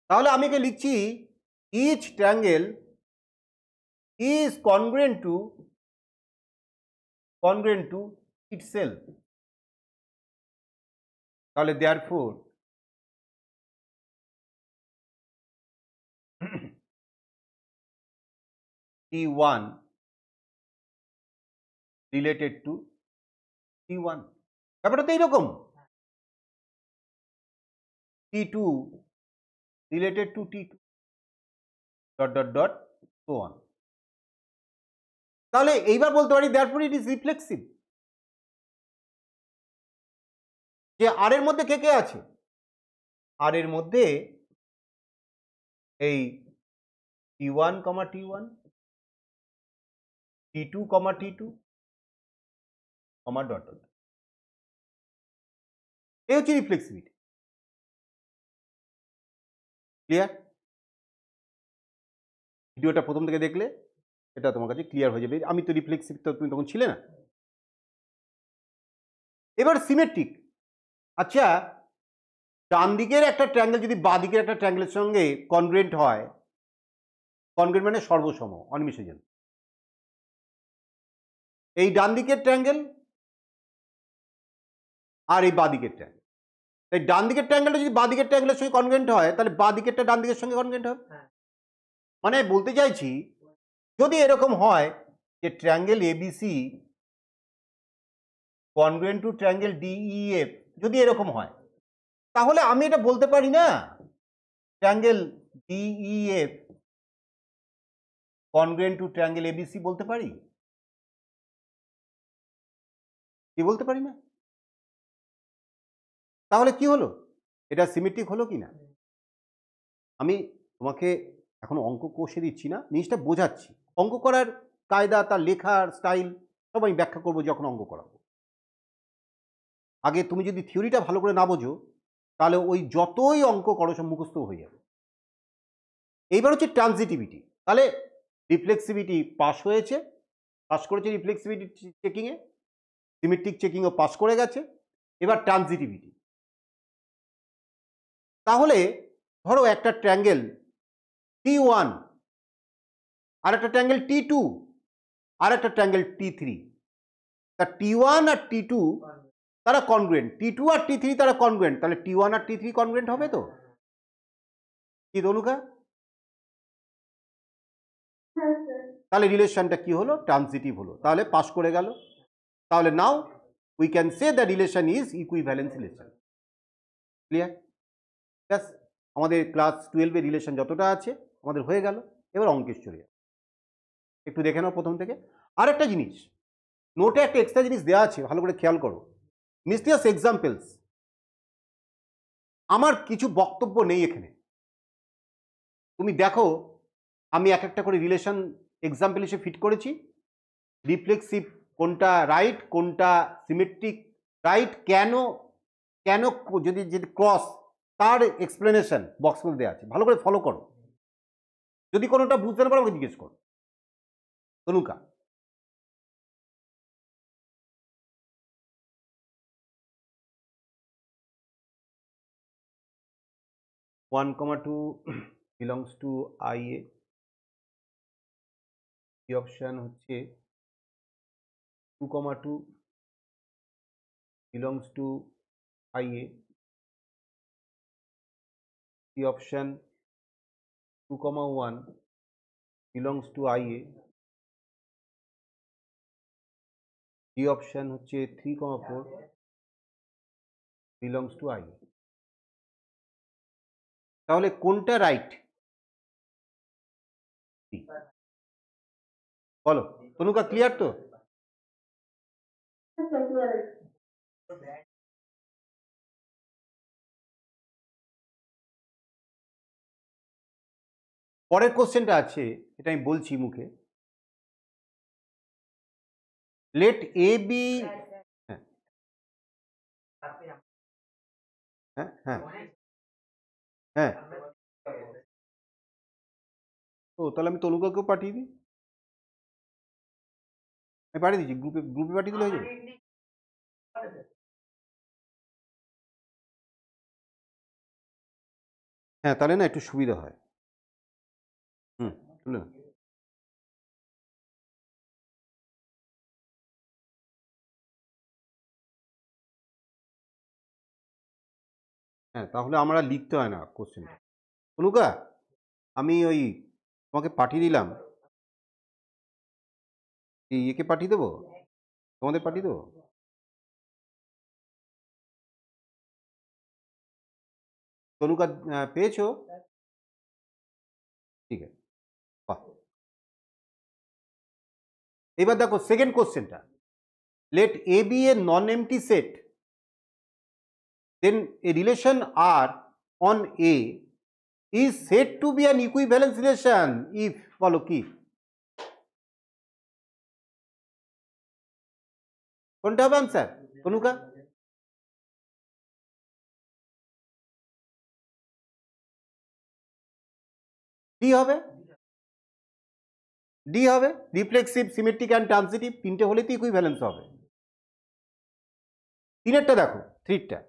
তাহলে আমি একে লিখছি each triangle is congruent to itself. তাহলে therefore T1 related to T1, ব্যাপারটা তো এইরকম। T2 related to T2, dot dot dot so on. তাহলে এইবার বলতে পারি দেয়ারফোর ইট ইজ রিফ্লেক্সিভ। যে আর এর মধ্যে কে কে আছে? আর এর মধ্যে এই T1, T1, T2, T2, dot dot. এই হচ্ছে রিফ্লেক্সিভিটি। ক্লিয়ার? ভিডিওটা প্রথম থেকে দেখলে এটা তোমার কাছে ক্লিয়ার হয়ে যাবে। আমি তো রিফ্লেক্সিভ, তো তুমি তখন ছিলে না। এবার সিমেট্রিক। আচ্ছা, ডান দিকের একটা ট্রায়াঙ্গেল যদি বাঁ দিকের একটা ট্রায়াঙ্গেলের সঙ্গে কনগ্রেন্ট হয়, কনগ্রেন্ট মানে সর্বসম, অনিমেষের জন্য, এই ডান দিকের ট্রায়াঙ্গেল আর এই বাঁ দিকের ট্রায়াঙ্গেল, এই ডান দিকের ট্রায়াঙ্গেলটা যদি বাঁ দিকের ট্রায়াঙ্গেলের সঙ্গে কনগ্রেন্ট হয় তাহলে বাঁ দিকেরটা ডান দিকের সঙ্গে কনগ্রেন্ট হবে। মানে বলতে চাইছি যদি এরকম হয় যে triangle ABC congruent to triangle DEF, যদি এরকম হয় তাহলে আমি এটা বলতে পারি না triangle DEF congruent to triangle ABC, বলতে পারি? কি বলতে পারি না? তাহলে কি হলো? এটা সিমেট্রিক হলো কি না? আমি তোমাকে এখন অঙ্ক কষে দিচ্ছি না, জিনিসটা বোঝাচ্ছি। অঙ্ক করার কায়দা, তার লেখার স্টাইল সব আমি ব্যাখ্যা করবো যখন অঙ্ক করাবো। আগে তুমি যদি থিওরিটা ভালো করে না বোঝো তাহলে ওই যতই অঙ্ক করো সব মুখস্থ হয়ে যাবে। এইবার হচ্ছে ট্রানজিটিভিটি। তাহলে রিফ্লেক্সিভিটি পাস করেছে রিফ্লেক্সিভিটি চেকিংয়ে, সিমেট্রিক চেকিংও পাস করে গেছে। এবার ট্রানজিটিভিটি। তাহলে ধরো একটা ট্রায়াঙ্গেল T1 আর একটা ট্রায়াঙ্গেল T2, আর একটা ট্রায়াঙ্গেল T3। তা T1 আর T2 তারা কনগ্রুয়েন্ট, T2 আর T3 তারা কনগ্রুয়েন্ট, তাহলে T1 আর T3 কনগ্রুয়েন্ট হবে তো? কি তনুকা? তাহলে রিলেশনটা কি হলো? ট্রানজিটিভ হলো, তাহলে পাস করে গেল। তাহলে now we can say the relation is equivalence relation. Clear? ব্যাস, আমাদের ক্লাস 12 এর রিলেশন যতটা আছে আমাদের হয়ে গেল। এবার অঙ্কেশ চলে যাবে, একটু দেখে নাও প্রথম থেকে। আর একটা জিনিস, নোটে একটা এক্সট্রা জিনিস দেওয়া আছে, ভালো করে খেয়াল করো। মিসলিয়াস এক্সাম্পলস, আমার কিছু বক্তব্য নেই এখানে। তুমি দেখো আমি এক একটা করে রিলেশন এক্সাম্পল হিসেবে ফিট করেছি। রিফ্লেক্সিভ কোনটা রাইট, কোনটা সিমেট্রিক রাইট, কেন কেন যদি যদি ক্রস, তার এক্সপ্লেনেশন বক্সগুলো দেওয়া আছে, ভালো করে ফলো করো। যদি কোনোটা বুঝতে না পারো আমাকে জিজ্ঞেস করো। Tanuka, one comma two belongs to I A, এই অপশান হচ্ছে 2,2 belongs to IA, the option 2,1 belongs to IA, the option হচ্ছে 3,4 belongs to IA। তাহলে কোনটা রাইট বলো তনুকা, ক্লিয়ার তো? পরের কোশ্চেনটা আছে, এটা আমি বলছি মুখে। লেট এ বি, হ্যাঁ হ্যাঁ হ্যাঁ হ্যাঁ, ও তাহলে আমি তনুকাকেও পাঠিয়ে দিই। আমি পাঠিয়ে দিচ্ছি, গ্রুপে গ্রুপে পাঠিয়ে দিলে হয়ে যাবে। হ্যাঁ তাহলে না একটু সুবিধা হয়। তুলে নাও। হ্যাঁ তাহলে আমরা লিখতে হয় না কোশ্চেনটা। তনুকা, আমি ওই তোমাকে পাঠিয়ে দিলাম, একে পাঠিয়ে দেবো, তোমাদের পাঠিয়ে দেবো। তনুকা পেয়েছো? ঠিক আছে, বাহ। এবার দেখো সেকেন্ড কোশ্চেনটা, let A be a non empty set, then a relation R on A is said to be an equivalence relation if, বলো কি? কোনটা হবে আনসার তনুকা? ডি হবে, ডি হবে। রিফ্লেক্সিভ, সিমেট্রিক অ্যান্ড ট্রানজিটিভ তিনটে হলে তো ইকুইভ্যালেন্স হবে। তিনেরটা দেখো, থ্রিটা,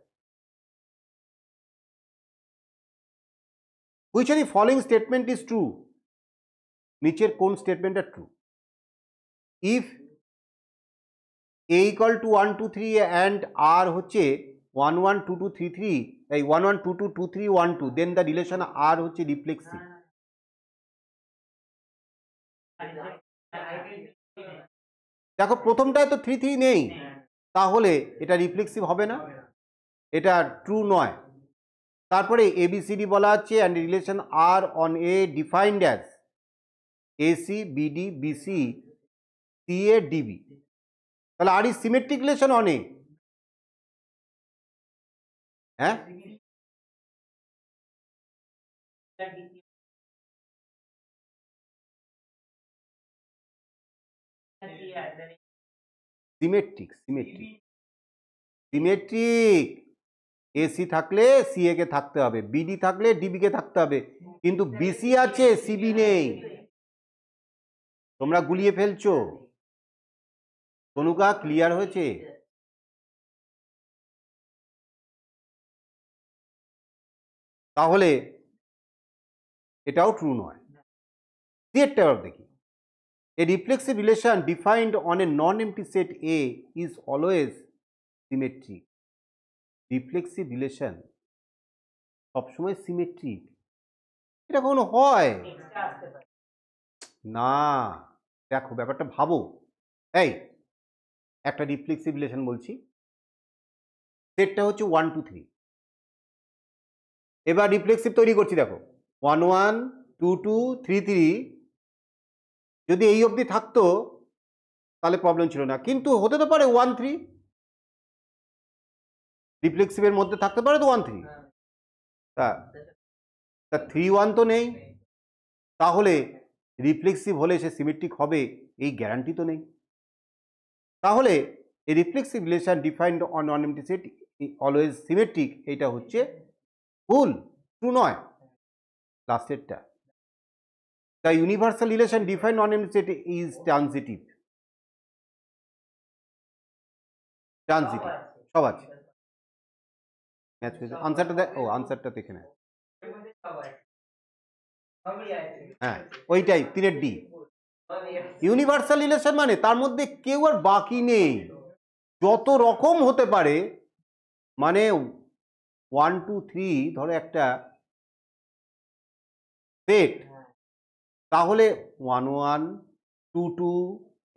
which of the following statement is true, নিচের কোন স্টেটমেন্টটা true? If A equal to 1 2 3 and R হচ্ছে 1 1 2 2 3 3, এই 1 1 2 2 2 3 1 2, দেন দ্য রিলেশন আর হচ্ছে রিফ্লেক্সিভ। দেখো প্রথমটায় তো 3 3 নেই, তাহলে এটা রিফ্লেক্সিভ হবে না, এটা ট্রু নয়। তারপরে এবিসিডি বলা আছে and relation R on A defined as AC BD BC CA DB, তাহলে R is symmetric relation on A. হ্যাঁ সিমেট্রিক, সিমেট্রিক, সিমেট্রিক। এসি থাকলে সিএ কে থাকতে হবে, বিডি থাকলে ডিবি কে থাকতে হবে, কিন্তু বিসি আছে সিবি নেই। তোমরা গুলিয়ে ফেলছো। তনুকা ক্লিয়ার হয়েছে? তাহলে এটাও ট্রু নয়। সিএরটা দেখি, A reflexive relation defined on a non-empty set A is always symmetric. Reflexive relation সবসময় সিমেট্রিক, এটা কখনো হয় এক্সট্রা আসতে পারে। না। দেখো ব্যাপারটা ভাবো, এই একটা রিফ্লেক্সিভ রিলেশন বলছি, সেটটা হচ্ছে 1 2 3। এবার রিফ্লেক্সিভ তৈরি করছি, দেখো 1 1 2 2 3 3। যদি এই অবধি থাকতো তাহলে প্রবলেম ছিল না, কিন্তু হতে তো পারে 1 3, রিফ্লেক্সিভের মধ্যে থাকতে পারে তো 1 3। তা 3 1 তো নেই, তাহলে রিফ্লেক্সিভ হলে সে সিমেট্রিক হবে এই গ্যারান্টি তো নেই। তাহলে এই reflexive relation defined on non empty set always symmetric, এটা হচ্ছে ভুল, ট্রু নয় লাস্টেরটা। The universal relation defined on empty set is transitive. Transitive সব আছে। ম্যাচ হয়েছে, আনসারটা দেখ, ও আনসারটা দেখে নেয়। হ্যাঁ ওইটাই 3 ডি। ইউনিভার্সাল রিলেশন মানে তার মধ্যে কেউ আর বাকি নেই, যত রকম হতে পারে, মানে 1 2 3 ধরো একটা সেট, তাহলে 1 1 2 2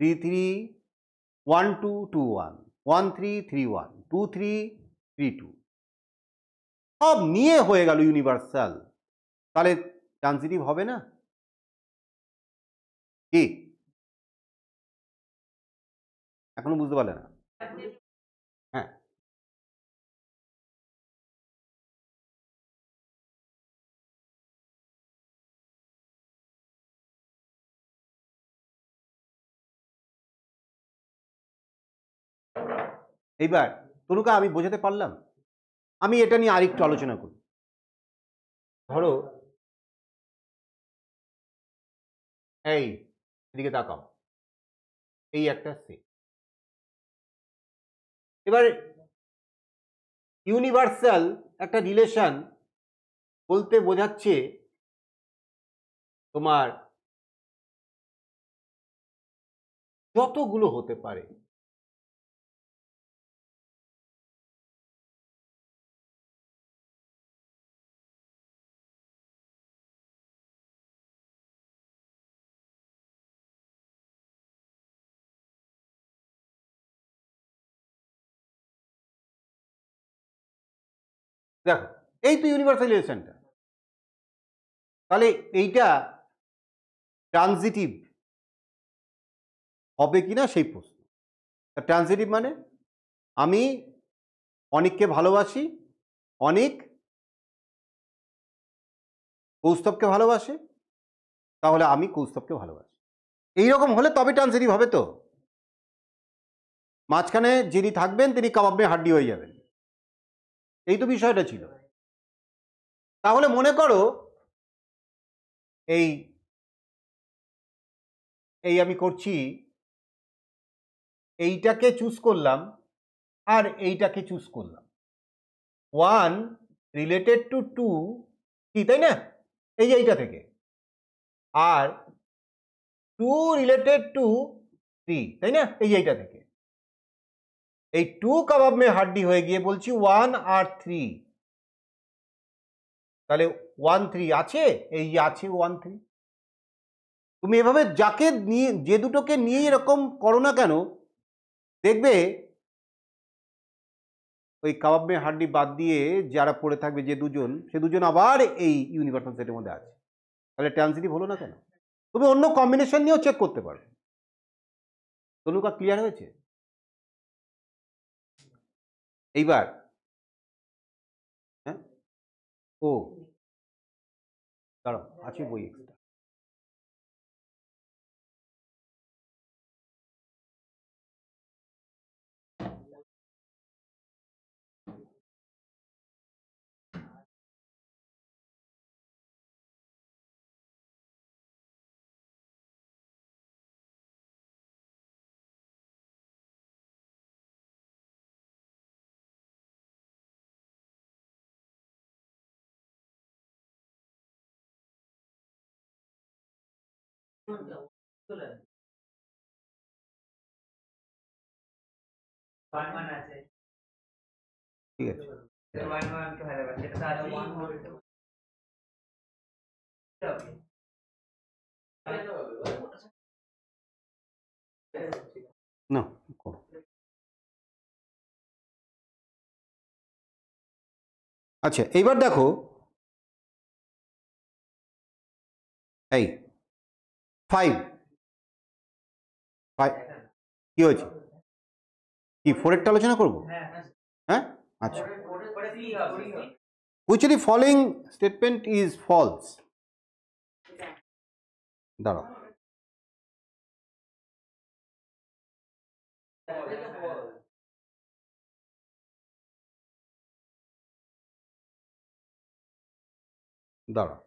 3 3 1 2 2 1 1 3 3 1 2 3 3 2 সব নিয়ে হয়ে গেল ইউনিভার্সাল। তাহলে ট্রানজিটিভ হবে না কি? এখনো বুঝতে পারলে না? হ্যাঁ এইবার তনুকা আমি বোঝাতে পারলাম? আমি এটা নিয়ে আরেকটু আলোচনা করি। ধরো এই এদিকে তাকাও, এই একটা সেট, এবার ইউনিভার্সাল একটা রিলেশন বলতে বোঝাচ্ছে তোমার যতগুলো হতে পারে, দেখো এই তো ইউনিভার্সাল রিলেশনটা, তাহলে এইটা ট্রানজিটিভ হবে কিনা সেই প্রশ্ন। ট্রানজিটিভ মানে আমি অনিককে ভালোবাসি, অনিক কৌস্তবকে ভালোবাসে, তাহলে আমি কৌস্তবকে ভালোবাসি, এইরকম হলে তবে ট্রানজিটিভ হবে। তো মাঝখানে যিনি থাকবেন তিনি কাবাব মে হাড্ডি হয়ে যাবেন, এই তো বিষয়টা ছিল। তাহলে মনে করো এই এই আমি করছি, এইটাকে চুজ করলাম আর এইটাকে চুজ করলাম, 1 রিলেটেড টু 2 কি, তাই না? এই যে এইটা থেকে, আর 2 রিলেটেড টু 3, তাই না? এই এইটা থেকে, এই 2 কাবাব মে হাড্ডি হয়ে গিয়ে বলছি 1 আর 3, তাহলে 1 3 আছে, এই যে আছে 1 3। তুমি এভাবে যাকে নিয়ে, যে দুটোকে নিয়ে এরকম করো না কেন, দেখবে ওই কাবাব মে হাড্ডি বাদ দিয়ে যারা পড়ে থাকবে যে দুজন, সে দুজন আবার এই ইউনিভার্সাল সেটের মধ্যে আছে। তাহলে ট্রানজিটিভ হলো না কেন? তুমি অন্য কম্বিনেশন নিয়েও চেক করতে পারো। তনুকা ক্লিয়ার হয়েছে? এইবার হ্যাঁ, ও দাঁড়াও, আছে বই এক্সট্রা। 1 আছে, ঠিক আছে 1 to Hyderabad, সেটা তো আছে 1 না করো। আচ্ছা এইবার দেখো এই 5 কি হয়েছে, কি 4-এরটা আলোচনা করবো? হ্যাঁ আচ্ছা, which of the following statement is false? দাঁড়াও, দাঁড়াও,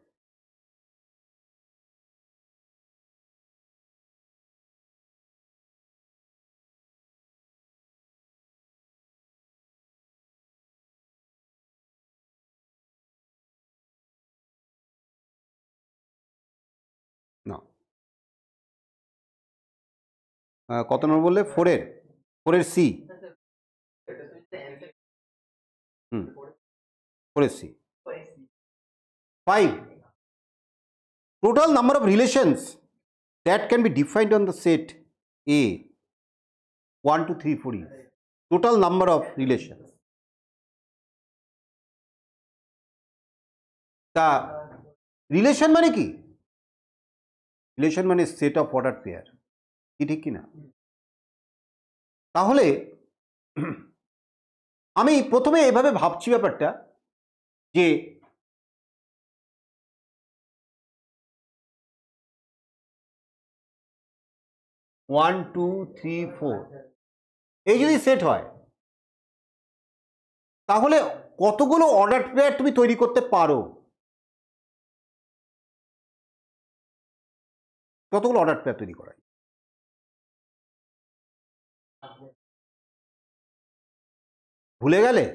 না কত নম্বর বললে? 4-এর C. Hmm 4-এর C. 5 total number of relations that can be defined on the set A 1 2 3 4 is total number of relations. তা রিলেশন মানে কি? রিলেশন মানে সেট অফ অর্ডার পেয়ার, কি ঠিক কিনা? তাহলে আমি প্রথমে এভাবে ভাবছি ব্যাপারটা যে ওয়ান টু থ্রি ফোর এই যদি সেট হয় তাহলে কতগুলো অর্ডার পেয়ার তুমি তৈরি করতে পারো? কতগুলো অর্ডার পেয়ার তৈরি করা? ভুলে গেলে?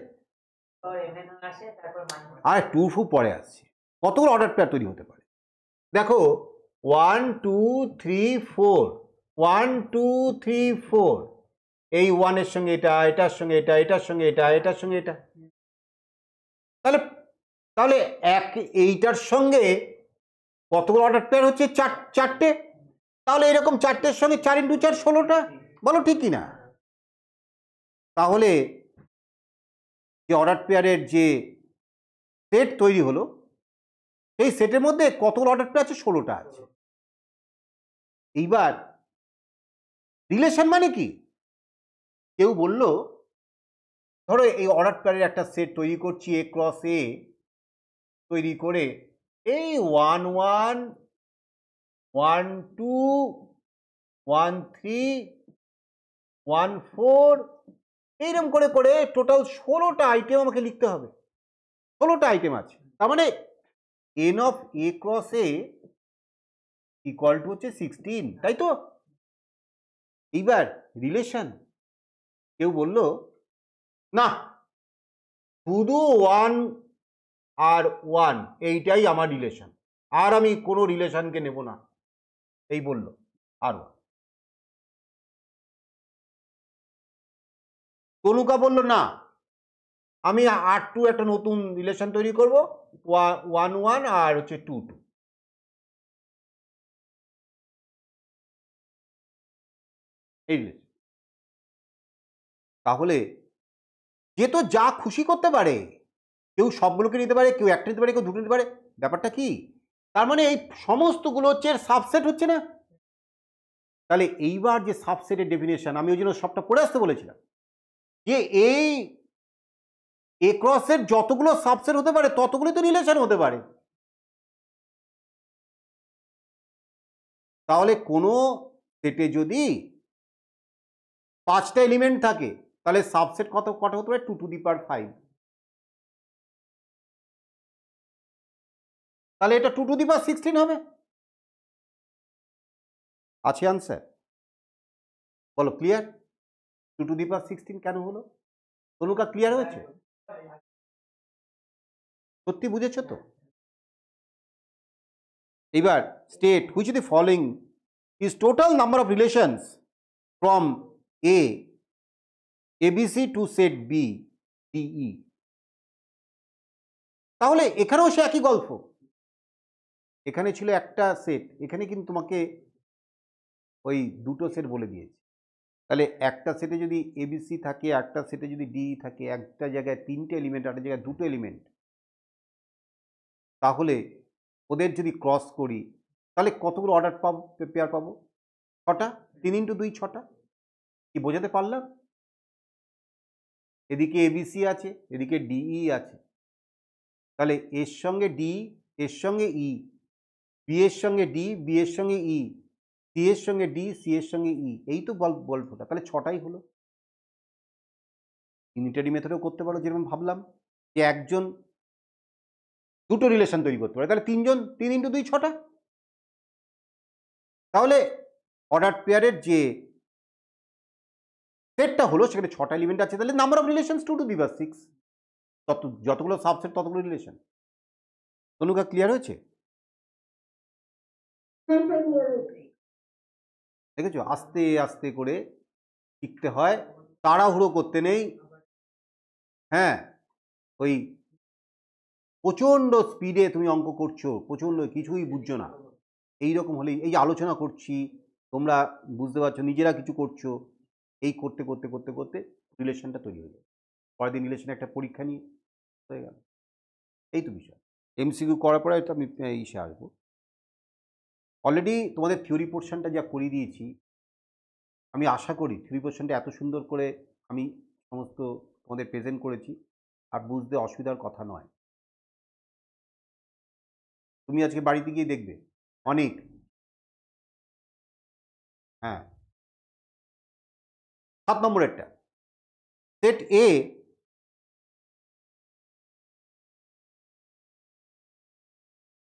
আর 2 ফু পরে আসছে। কতগুলো অর্ডার পেয়ার তৈরি হতে পারে? দেখো 1 2 3 4 1 2 3 4 এই 1 এর সঙ্গে এটা, এটার সঙ্গে এটা, এটার সঙ্গে এটা, এটার সঙ্গে এটা, তাহলে তাহলে এইটার সঙ্গে কতগুলো অর্ডার পেয়ার হচ্ছে? চারটে। তাহলে এরকম 4টের সঙ্গে 4 × 4 16টা, বলো ঠিক কিনা? তাহলে যে অর্ডার পেয়ারের যে সেট তৈরি হলো সেই সেটের মধ্যে কতগুলো অর্ডার পেয়ার আছে? 16টা আছে। এইবার রিলেশন মানে কি? কেউ বলল ধরো এই অর্ডার পেয়ারের একটা সেট তৈরি করছি A × A, তৈরি করে এই 1 1 1 2 1 3 1 4 এইরকম করে করে টোটাল 16টা আইটেম আমাকে লিখতে হবে। 16টা আইটেম আছে, তার মানে n of A × A equal to হচ্ছে 16, তাই তো? এইবার রিলেশন কেউ বলল না শুধু 1 আর 1 এইটাই আমার রিলেশন, আর আমি কোনো রিলেশনকে নেব না, এই বলল আর তনুকা বলল না আমি R2 একটা নতুন রিলেশন তৈরি করব 1 1 আর হচ্ছে 2 2। এই রিলেশন তাহলে যে তো যা খুশি করতে পারে, কেউ সবগুলোকে নিতে পারে, কেউ একটা নিতে পারে, কেউ দুটো নিতে পারে। ব্যাপারটা কি? তার মানে এই সমস্তগুলো হচ্ছে সাবসেট, হচ্ছে না? তাহলে এইবার যে সাবসেটের ডেফিনেশন, আমি ওই জন্য সবটা পড়ে আসতে বলেছিলাম যে এই A × এর যতগুলো সাবসেট হতে পারে ততগুলো তো রিলেশন হতে পারে। তাহলে কোনো সেটে যদি 5টা এলিমেন্ট থাকে তাহলে সাবসেট কটা হতে পারে? 2 টু দি পাওয়ার 5। তাহলে এটা 2 টু দি পাওয়ার 16 হবে। আছে আনসার? বলো ক্লিয়ার? 2 টু দি পাওয়ার 16 কেন হলো? তনুকা ক্লিয়ার হয়েছে? সত্যি বুঝেছো তো? এবার state which of the following is total number of relations from A ABC to set B DE. তাহলে এখানেও সে একই গল্প, এখানে ছিল একটা সেট, এখানে কিন্তু তোমাকে ওই দুটো সেট বলে দিয়েছে। তাহলে একটা সেটে যদি এবিসি থাকে, একটা সেটে যদি ডি থাকে, একটা জায়গায় তিনটে এলিমেন্ট, একটা জায়গায় দুটো এলিমেন্ট, তাহলে ওদের যদি ক্রস করি তাহলে কতগুলো অর্ডার পাবো, পেয়ার পাবো? 6টা। 3 ইন্টু 2 6টা। কি বোঝাতে পারলাম? এদিকে এবিসি আছে, এদিকে ডিই আছে, তাহলে এর সঙ্গে ডি, এর সঙ্গে ই, বি এর সঙ্গে ডি, বি এর সঙ্গে ই, সি এর সঙ্গে ডি, সি এর সঙ্গে ই, এই তো গল্পটা। তাহলে 6টাই হলো। ইউনিটারি মেথডেও করতে পারো, যেরকম ভাবলাম যে একজন দুটো রিলেশন তৈরি করতে পারে, তাহলে তিনজন, 3 ইন্টু 2 6টা। তাহলে অর্ডার পেয়ারের যে সেটটা হলো সেখানে 6টা এলিমেন্ট আছে, তাহলে number of relations 2 to the power 6, যতগুলো সাবসেট ততগুলো রিলেশন। তনুকা ক্লিয়ার হয়েছে? দেখেছো, আস্তে আস্তে করে শিখতে হয়, তাড়াহুড়ো করতে নেই। হ্যাঁ, ওই প্রচণ্ড স্পিডে তুমি অঙ্ক করছো, প্রচণ্ড কিছুই বুঝছো না, এইরকম হলেই, এই যে আলোচনা করছি তোমরা বুঝতে পারছো, নিজেরা কিছু করছো, এই করতে করতে করতে করতে রিলেশনটা তৈরি হয়ে যাবে। পরের দিন রিলেশনে একটা পরীক্ষা নিয়ে হয়ে গেল, এই তো বিষয়। এমসিকিউ করার পরে তো আমি ইসে আসবো। অলরেডি তোমাদের থিওরি পোর্শনটা যা করিয়ে দিয়েছি, আমি আশা করি থিওরি পোর্শনটা এত সুন্দর করে আমি সমস্ত তোমাদের প্রেজেন্ট করেছি, আর বুঝতে অসুবিধার কথা নয়। তুমি আজকে বাড়িতে গিয়ে দেখবে অনেক, হ্যাঁ। 7 নম্বরেরটা, সেট এ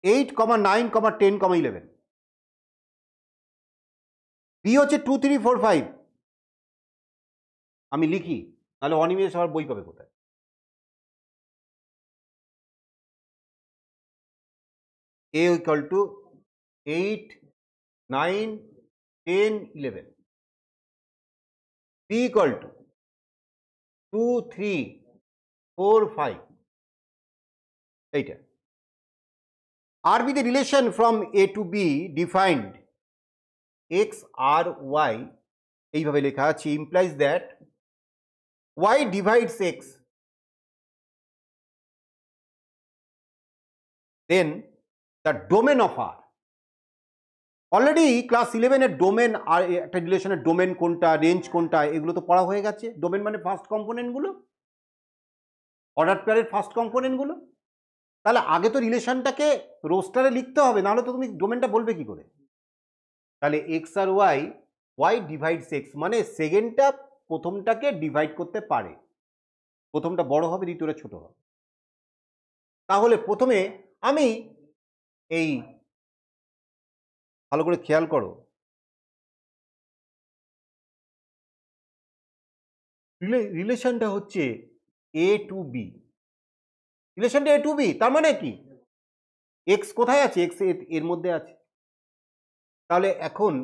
8, 9, 10, 11, বি হচ্ছে 2, 3, 4, 5। আমি লিখি, তাহলে অনিমেষ আবার বই পাবে কোথায়? A equal to 8, 9, 10, 11, B equal to 2, 3, 4, 5, এইটা। আর B the relation from A to B defined x r y, এইভাবে লেখা আছে, implies that y divides x, then the domain of R. Already class 11-এর ডোমেন আর একটা রিলেশনের ডোমেন কোনটা, range কোনটা, এগুলো তো পড়া হয়ে গেছে। ডোমেন মানে ফার্স্ট কম্পোনেন্টগুলো, অর্ডার পেয়ারের ফার্স্ট কম্পোনেন্টগুলো। তাহলে আগে তো রিলেশনটাকে রোস্টারে লিখতে হবে, নাহলে তো তুমি ডোমেনটা বলবে কি করে? তাহলে এক্স আর ওয়াই, ওয়াই ডিভাইডস এক্স, মানে সেকেন্ডটা প্রথমটাকে ডিভাইড করতে পারে, প্রথমটা বড় হবে, দ্বিতীয়টা ছোট হবে। তাহলে প্রথমে আমি এই, ভালো করে খেয়াল করো, রিলেশনটা হচ্ছে এ টু বি, রিলেশনটা এ টু বি, তার মানে কি এক্স কোথায় আছে? এক্স এর মধ্যে আছে। তাহলে এখন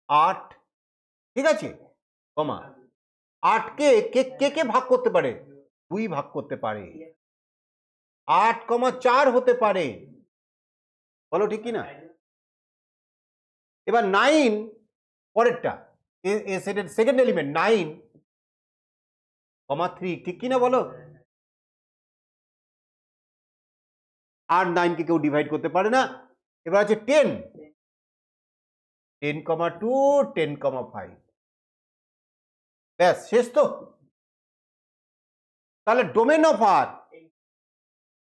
8, ঠিক আছে, কমা 8কে কে কে ভাগ করতে পারে? 2 ভাগ করতে পারে। 8, 4 হতে পারে, বলো ঠিক কিনা? এবার 9 পরেরটা, সেটের সেকেন্ড এলিমেন্ট 9, 3, ঠিক কিনা বলো? আর 9কে কেউ ডিভাইড করতে পারে না। এবার আছে 10, 10, 2, 10, 5, ব্যাস শেষ তো। তাহলে domain of R,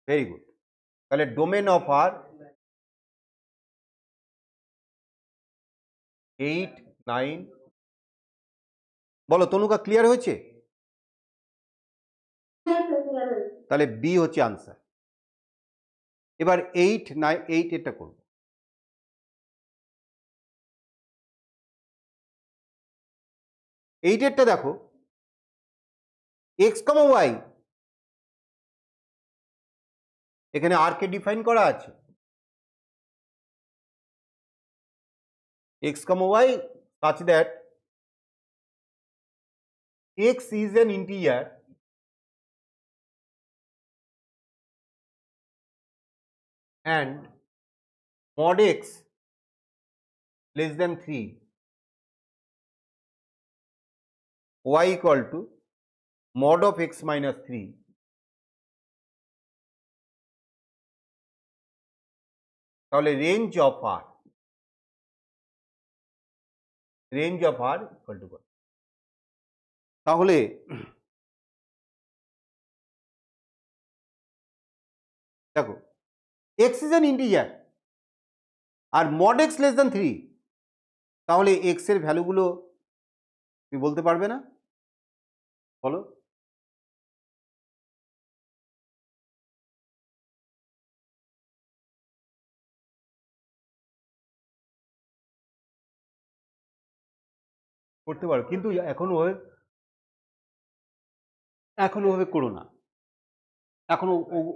very good, তাহলে ডোমেন অফ আর 8, 9, বলো তনুকা ক্লিয়ার হয়েছে? তাহলে বি হচ্ছে আনসার। এবার 8, 9, 8 এটা করব। 8 এরটা দেখো, এক্স কমা ওয়াই, এখানে আর কে ডিফাইন করা আছে, x comma y such that x is an integer and mod x less than 3, y equal to mod of x minus 3, তাহলে range of R equal to, তাহলে দেখো এক্স ইজ অ্যান ইন্টিজার আর mod x less than 3, তাহলে x এর ভ্যালুগুলো তুমি বলতে পারবে না? বলো। করতে পারো, কিন্তু এখনো ওভাবে করো না। এখনো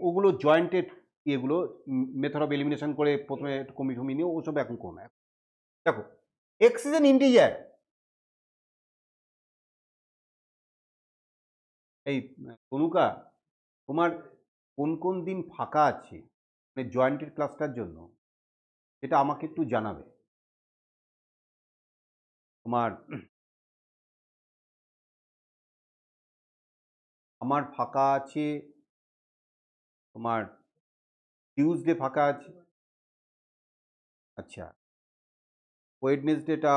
ওগুলো জয়েন্টেড ইয়েগুলো মেথড অফ এলিমিনেশন করে প্রথমে কমি ঠমি নিয়ে ওসব এখন করো না। দেখো এক্স ইজ এন ইন্টিজার, এই তনুকা তোমার কোন কোন দিন ফাঁকা আছে মানে জয়েন্টেড ক্লাসটার জন্য সেটা আমাকে একটু জানাবে। তোমার আমার ফাঁকা আছে, তোমার টিউসডে ফাঁকা আছে, আচ্ছা ওয়েডনেসডেটা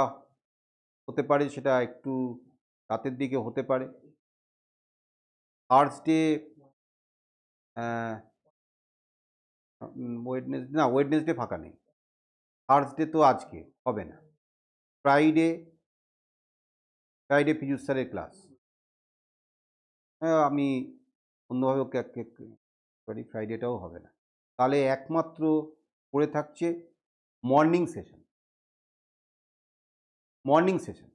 হতে পারে, সেটা একটু রাতের দিকে হতে পারে। থার্সডে ওয়েডনেসডে ফাঁকা নেই, থার্সডে তো আজকে হবে না। ফ্রাইডে পীযুষ স্যারের ক্লাস, আমি অন্যভাবে ওকে পারি, ফ্রাইডেটাও হবে না। তাহলে একমাত্র পড়ে থাকছে মর্নিং সেশন।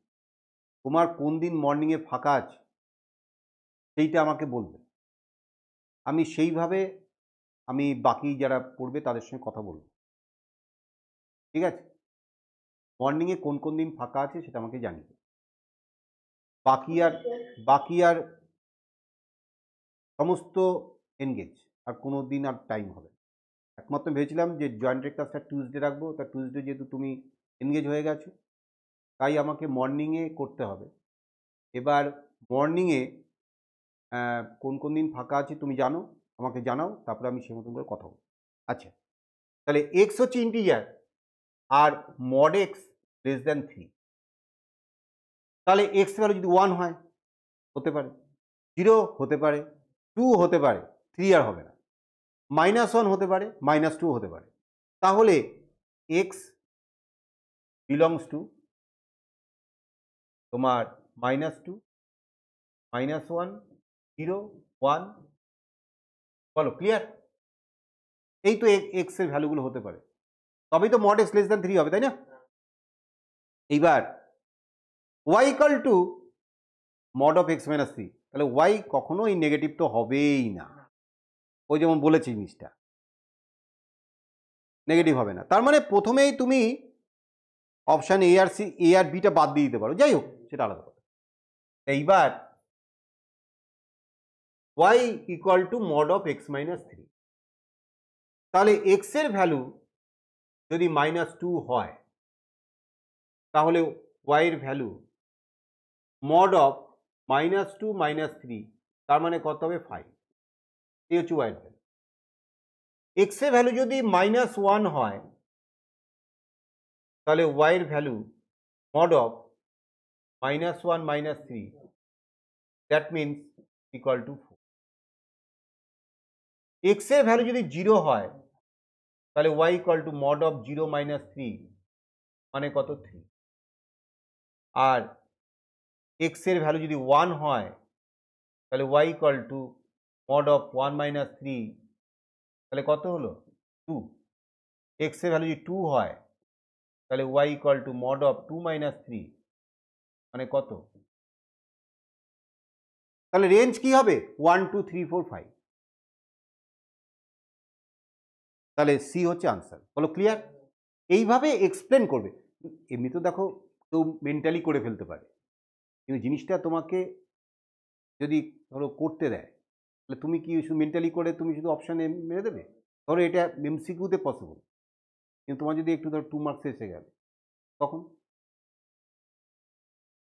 তোমার কোন দিন মর্নিংয়ে ফাঁকা আছে সেইটা আমাকে বলবে, আমি সেইভাবে আমি বাকি যারা পড়বে তাদের সঙ্গে কথা বলবো, ঠিক আছে? মর্নিংয়ে কোন কোন দিন ফাঁকা আছে সেটা আমাকে জানিয়ে, বাকি আর সমস্ত এনগেজ, আর কোনো দিন আর টাইম হবে। একমাত্র ভেবেছিলাম যে জয়েন্টের ক্লাসটা টিউসডে রাখবো, তা টিউসডে যেহেতু তুমি এনগেজ হয়ে গেছো তাই আমাকে মর্নিংয়ে করতে হবে। এবার মর্নিংয়ে কোন কোন দিন ফাঁকা আছে তুমি জানো, আমাকে জানাও, তারপরে আমি সেই মতন করে কথা বলবো। আচ্ছা, তাহলে এক্স হচ্ছে ইন্টিজার আর মড এক্স লেস দ্যান 3, তাহলে এক্স ভ্যালু যদি 1 হয় হতে পারে, 0 হতে পারে, 2 হতে পারে, 3 আর হবে না, -1 হতে পারে, -2 হতে পারে। তাহলে এক্স বিলংস টু তোমার -2, -1, 0, 1, বলো ক্লিয়ার? এই তো এক্স এর ভ্যালুগুলো হতে পারে, তবেই তো মড এক্স লেস দ্যান 3 হবে, তাই না? এইবার y equal to mod of x minus 3, তাহলে y কখনোই নেগেটিভ তো হবেই না, ওই যেমন বলেছি জিনিসটা নেগেটিভ হবে না। তার মানে প্রথমেই তুমি অপশান এ আর বিটা বাদ দিয়ে দিতে পারো, যাই হোক সেটা আলাদা কথা। এইবার y equal to mod of x minus 3, তাহলে এক্স এর ভ্যালু যদি -2 হয় তাহলে y এর ভ্যালু মড অফ -2 -3, তার মানে কত হবে 5, এই হচ্ছে y এর ভ্যালু। এক্স এর ভ্যালু যদি -1 হয় তাহলে y এর value mod of -1 -3, that means equal to 4। X এর ভ্যালু যদি 0 হয় তাহলে y equal to mod of 0 -3, মানে কত 3। আর এক্স এর ভ্যালু যদি 1 হয় তাহলে y equal to mod of 1 -3, তাহলে কত হলো 2। এক্স এর ভ্যালু যদি 2 হয় তাহলে y equal to mod of 2 -3, মানে কত? তাহলে রেঞ্জ কি হবে 1 2 3 4 5, তাহলে সি হচ্ছে আনসার। বলো ক্লিয়ার? এইভাবে এক্সপ্লেন করবে। এমনি তো দেখো কেউ মেন্টালি করে ফেলতে পারে, কিন্তু জিনিসটা তোমাকে যদি ধরো করতে দেয়, তাহলে তুমি কি শুধু মেন্টালি করে তুমি শুধু অপশানে মেরে দেবে? ধরো এটা এমসিকিউতে পসিবল, কিন্তু তোমার যদি একটু ধরো 2 মার্কস এসে গেল, তখন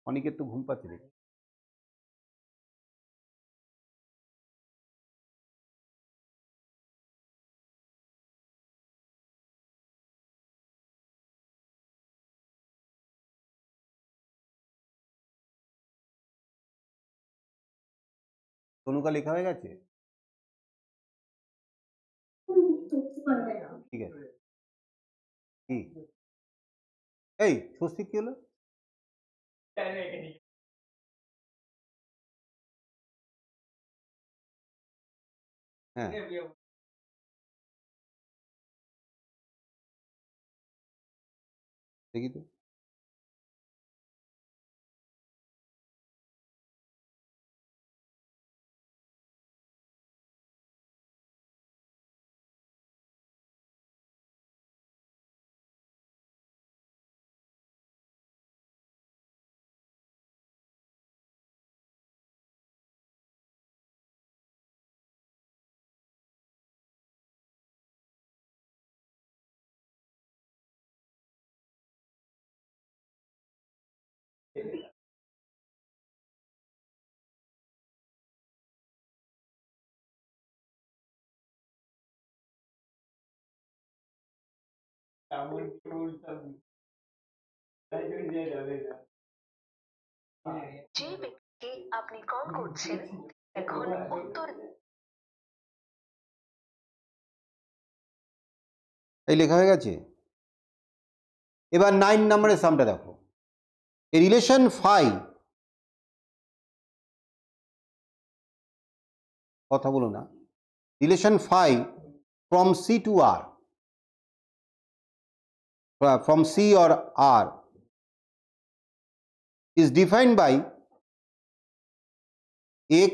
অনেকের তো ঘুম পাচ্ছে দেখি। তনুকা লেখা হয়ে গেছে? ঠিক আছে। কি এই স্বস্তিক কি হলো? হ্যাঁ, দেখি তো। যে ব্যক্তিকে আপনি কল করছেন এখন উত্তর এই লেখা হয়ে গেছে। এবার 9 নম্বরের সামটা দেখো। এ রিলেশন ফাই, কথা বলো না, relation phi from C to R, from C or R is defined by x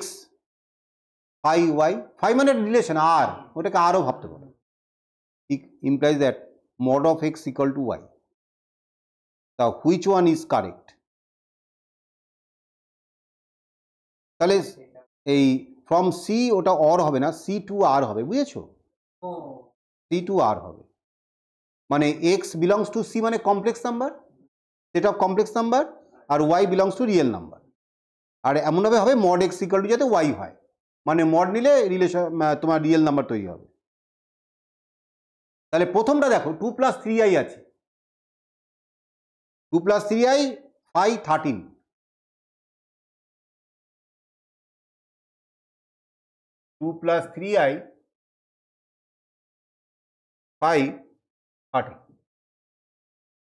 phi y, phi মানে রিলেশন R, ওটাকে আরও ভাবতে পারো, implies that mod of x equal to y. Now which one is correct? তাহলে এই from C ওটা or হবে না, সি টু আর হবে, বুঝেছো? সি টু আর হবে, মানে এক্স বিলংস টু সি মানে complex number, set of complex number, আর y belongs to real number. আর এমনভাবে হবে মড এক্স ইকাল টু যাতে ওয়াই হয়, মানে মড নিলে রিলেশন তোমার রিয়েল নাম্বার তৈরি হবে। তাহলে প্রথমটা দেখো 2+3i আছে, 2+3i ফাই 13, 2+3i ফাই 13।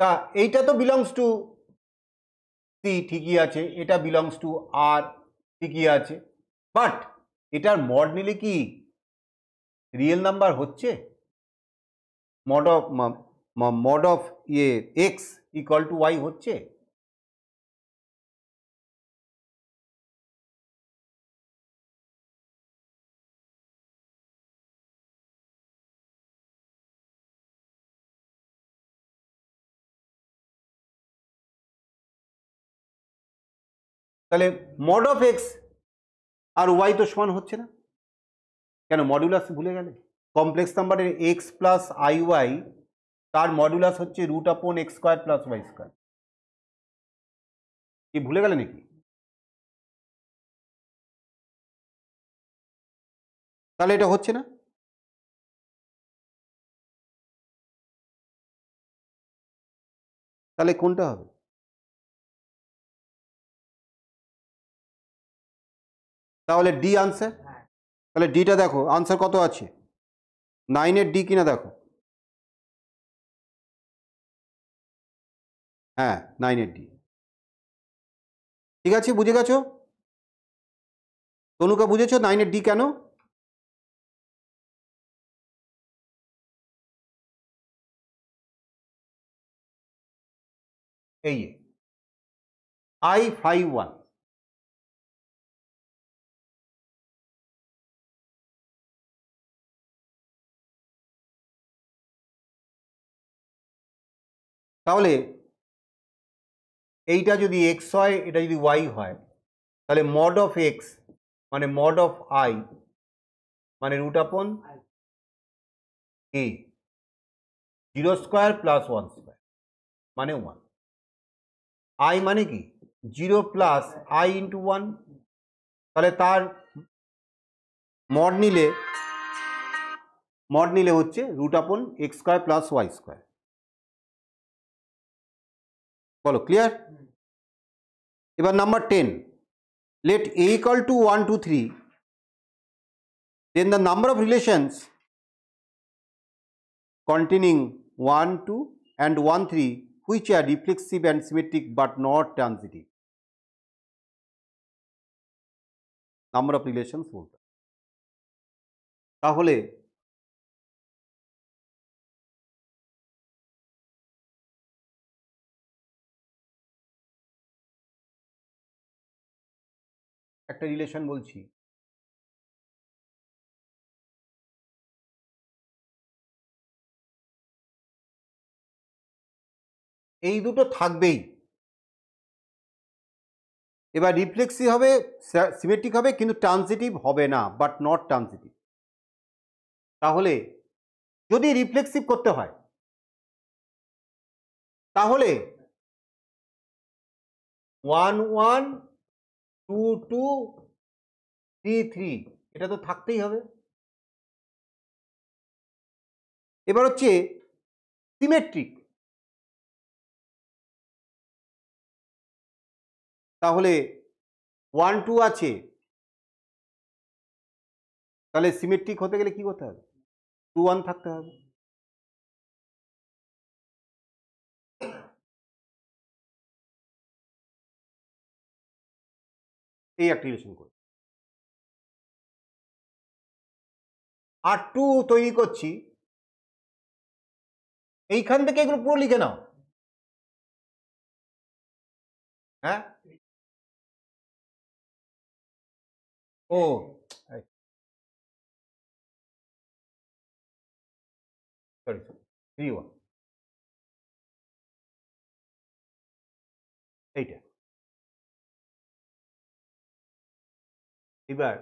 তা এইটা তো বিলংস টু সি ঠিকই আছে, এটা বিলংস টু আর ঠিকই আছে, বাট এটার মড নিলে কি রিয়েল নাম্বার হচ্ছে? মড অফ ইয়ে এক্স ইকুয়াল টু ওয়াই হচ্ছে? তাহলে mod of x R y তো সমান হচ্ছে না কেন? মডুলাস ভুলে গেলে? কমপ্লেক্স নাম্বারের এক্স প্লাস আই ওয়াই, তার মডুলাস হচ্ছে root upon x square plus y square. কি ভুলে গেলে নাকি? তাহলে এটা হচ্ছে না। তাহলে কোনটা হবে? তাহলে ডি আনসার। তাহলে ডিটা দেখো আনসার কত আছে, 9-এর ডি কিনা দেখো। হ্যাঁ 9-এর ডি। ঠিক আছে, বুঝে গেছো? তনুকা বুঝেছো 9-এর ডি কেন? এই আই ফাই 1, তাহলে এইটা যদি এক্স হয়, এটা যদি ওয়াই হয়, তাহলে মড অফ এক্স মানে মড অফ আই মানে রুট আপন এ, 0² প্লাস 1² মানে 1। আই মানে কি 0 প্লাস আই ইন্টু 1, তাহলে তার মড নিলে হচ্ছে রুট আপন x² প্লাস y²। বলো ক্লিয়ার? এবার number 10, let a equal to 1 2 3, then the number of relations containing 1 2 and 1 3 which are reflexive and symmetric but not transitive, number of relations বলতে। তাহলে একটা রিলেশন বলছি, এই দুটো থাকবেই। এবার রিফ্লেক্সিভ হবে, সিমেট্রিক হবে, কিন্তু ট্রানজিটিভ হবে না, বাট নট ট্রানজিটিভ। তাহলে যদি রিফ্লেক্সিভ করতে হয় তাহলে 1 1 2 2 3 3 এটা তো থাকতেই হবে। এবার হচ্ছে সিমেট্রিক, তাহলে 1 2 আছে, তাহলে সিমেট্রিক হতে গেলে কি করতে হবে 2 1 থাকতে হবে। এই একটা রিলেশন করে আর 2 তৈরি করছি, এইখান থেকে এগুলো পুরো লিখে নাও। হ্যাঁ ও সরি 3 1 এইটা। এবার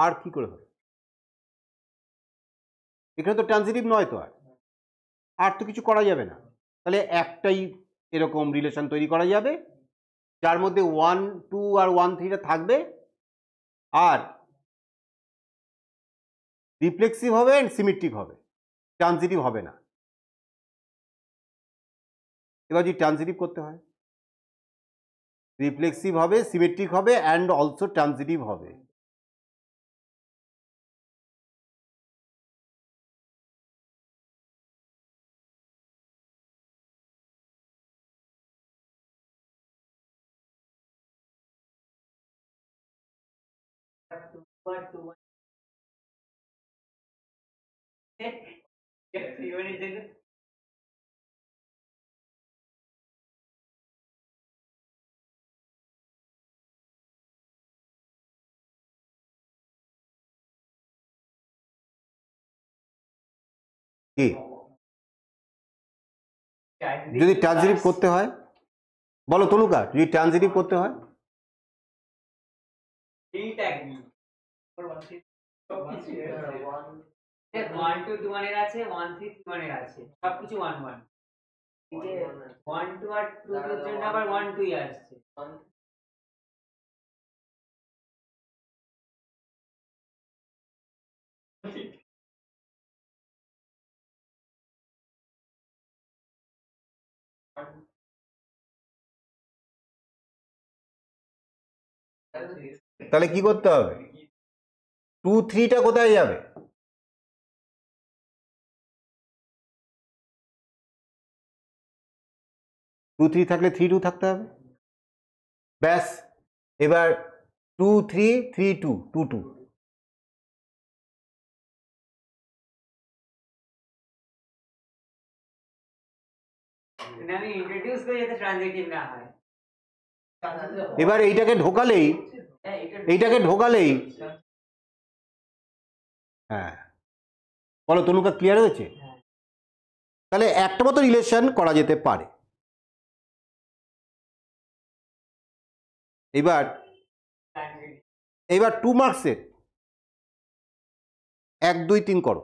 আর কি করে হবে, এখানে তো ট্রানজিটিভ নয় তো, আর তো কিছু করা যাবে না। তাহলে একটাই এরকম রিলেশন তৈরি করা যাবে যার মধ্যে 1 2 আর 1 3টা থাকবে, আর রিফ্লেক্সিভ হবে অ্যান্ড সিমেট্রিক হবে, ট্রানজিটিভ হবে না। এবার যদি ট্রানজিটিভ করতে হয়, রিফ্লেক্সিভ হবে, সিমেট্রিক হবে অ্যান্ড অলসো ট্রানজিটিভ হবে। কি যদি ট্রানজিটিভ করতে হয়, বলো তনুকা, যদি ট্রানজিটিভ করতে হয় ওয়ান টু টু ওয়ানের আছে, 1 3 2 ওয়ানের আছে, সবকিছু 1 1। এই যে 1 2 আর 2 2 এর জন্য আবার 1 2 আসছে। তাহলে কি করতে হবে 2 3টা কোথায় যাবে, 2 3 থাকলে 3 2 থাকতে হবে, ব্যাস। এবার 2 3 3 2 2 2 মানে আমি ইন্ট্রোডিউস করি যাতে ট্রানজিটিভ না হয়। এবার এইটাকে ঢোকালেই হ্যাঁ, বলো তনুকা, ক্লিয়ার হয়েছে? তাহলে একটা মতো রিলেশন করা যেতে পারে। এবার 2 মার্কসের 1 2 3 করো।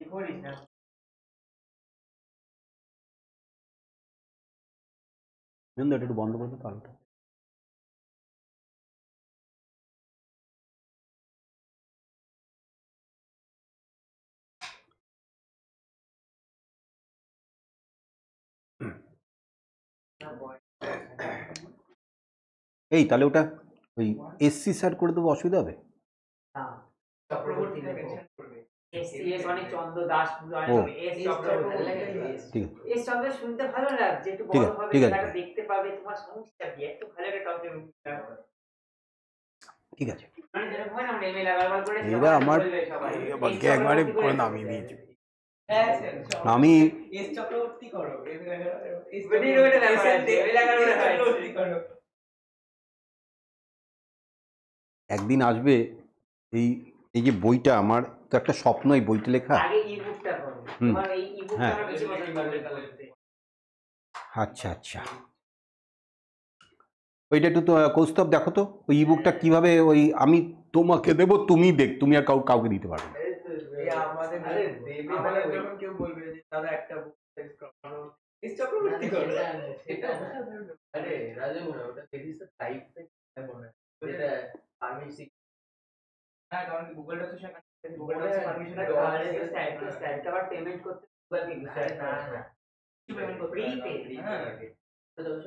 কি করিস না? এটা একটু বন্ধ করতে পারো? এই তাহলে ওটা ওই এসসি স্যার করে দেবো, অসুবিধা হবে? না, চক্রবর্তী এস অনেক চন্দ্র দাস, ও এস চক্রবর্তী। ঠিক এস চন্দ্র শুনতে ভালো লাগছে, একটু ঠিক বড় আছে, হবে, ঠিক আছে। খেলাটা দেখতে পাবে, তোমার সমস্যা কি? একটু ভালো একটা টপিক ঠিক আছে। মানে যেরকম হয় না, আমরা এমএল আগারওয়াল করে এরা আমার বাক্যে একবারে করে নামিয়ে দিয়েছে। আমি এস চক্রবর্তী করো, একদিন আসবে এই এই যে বইটা, আমার তো একটা স্বপ্ন এই বইটা লেখা। আগে ই-বুকটা করো, তোমার এই ই-বুকটা আমার বেশি পছন্দ করতে। আচ্ছা আচ্ছা, ওইটা একটু তো কৌস্তব দেখো তো, ওই ইবুকটা কিভাবে, ওই আমি তোমাকে দেবো, তুমি তুমি আর কাউকে দিতে পারবে না। আমাদের যখন কেউ বলবে যে দাদা একটা বুক করো, এস চক্রবর্তী করো, আরে রাজু ওটা দেখিস তো টাইপটা মনে হয় যেটা পারমিশন। হ্যাঁ, কারণ গুগলটা তো সেখানে গুগলটা পারমিশন স্যারকে আবার পেমেন্ট করতে গুগলকে দিতে হয়। না না, কি পেমেন্ট করতে? Free pay. হ্যাঁ, তো যখন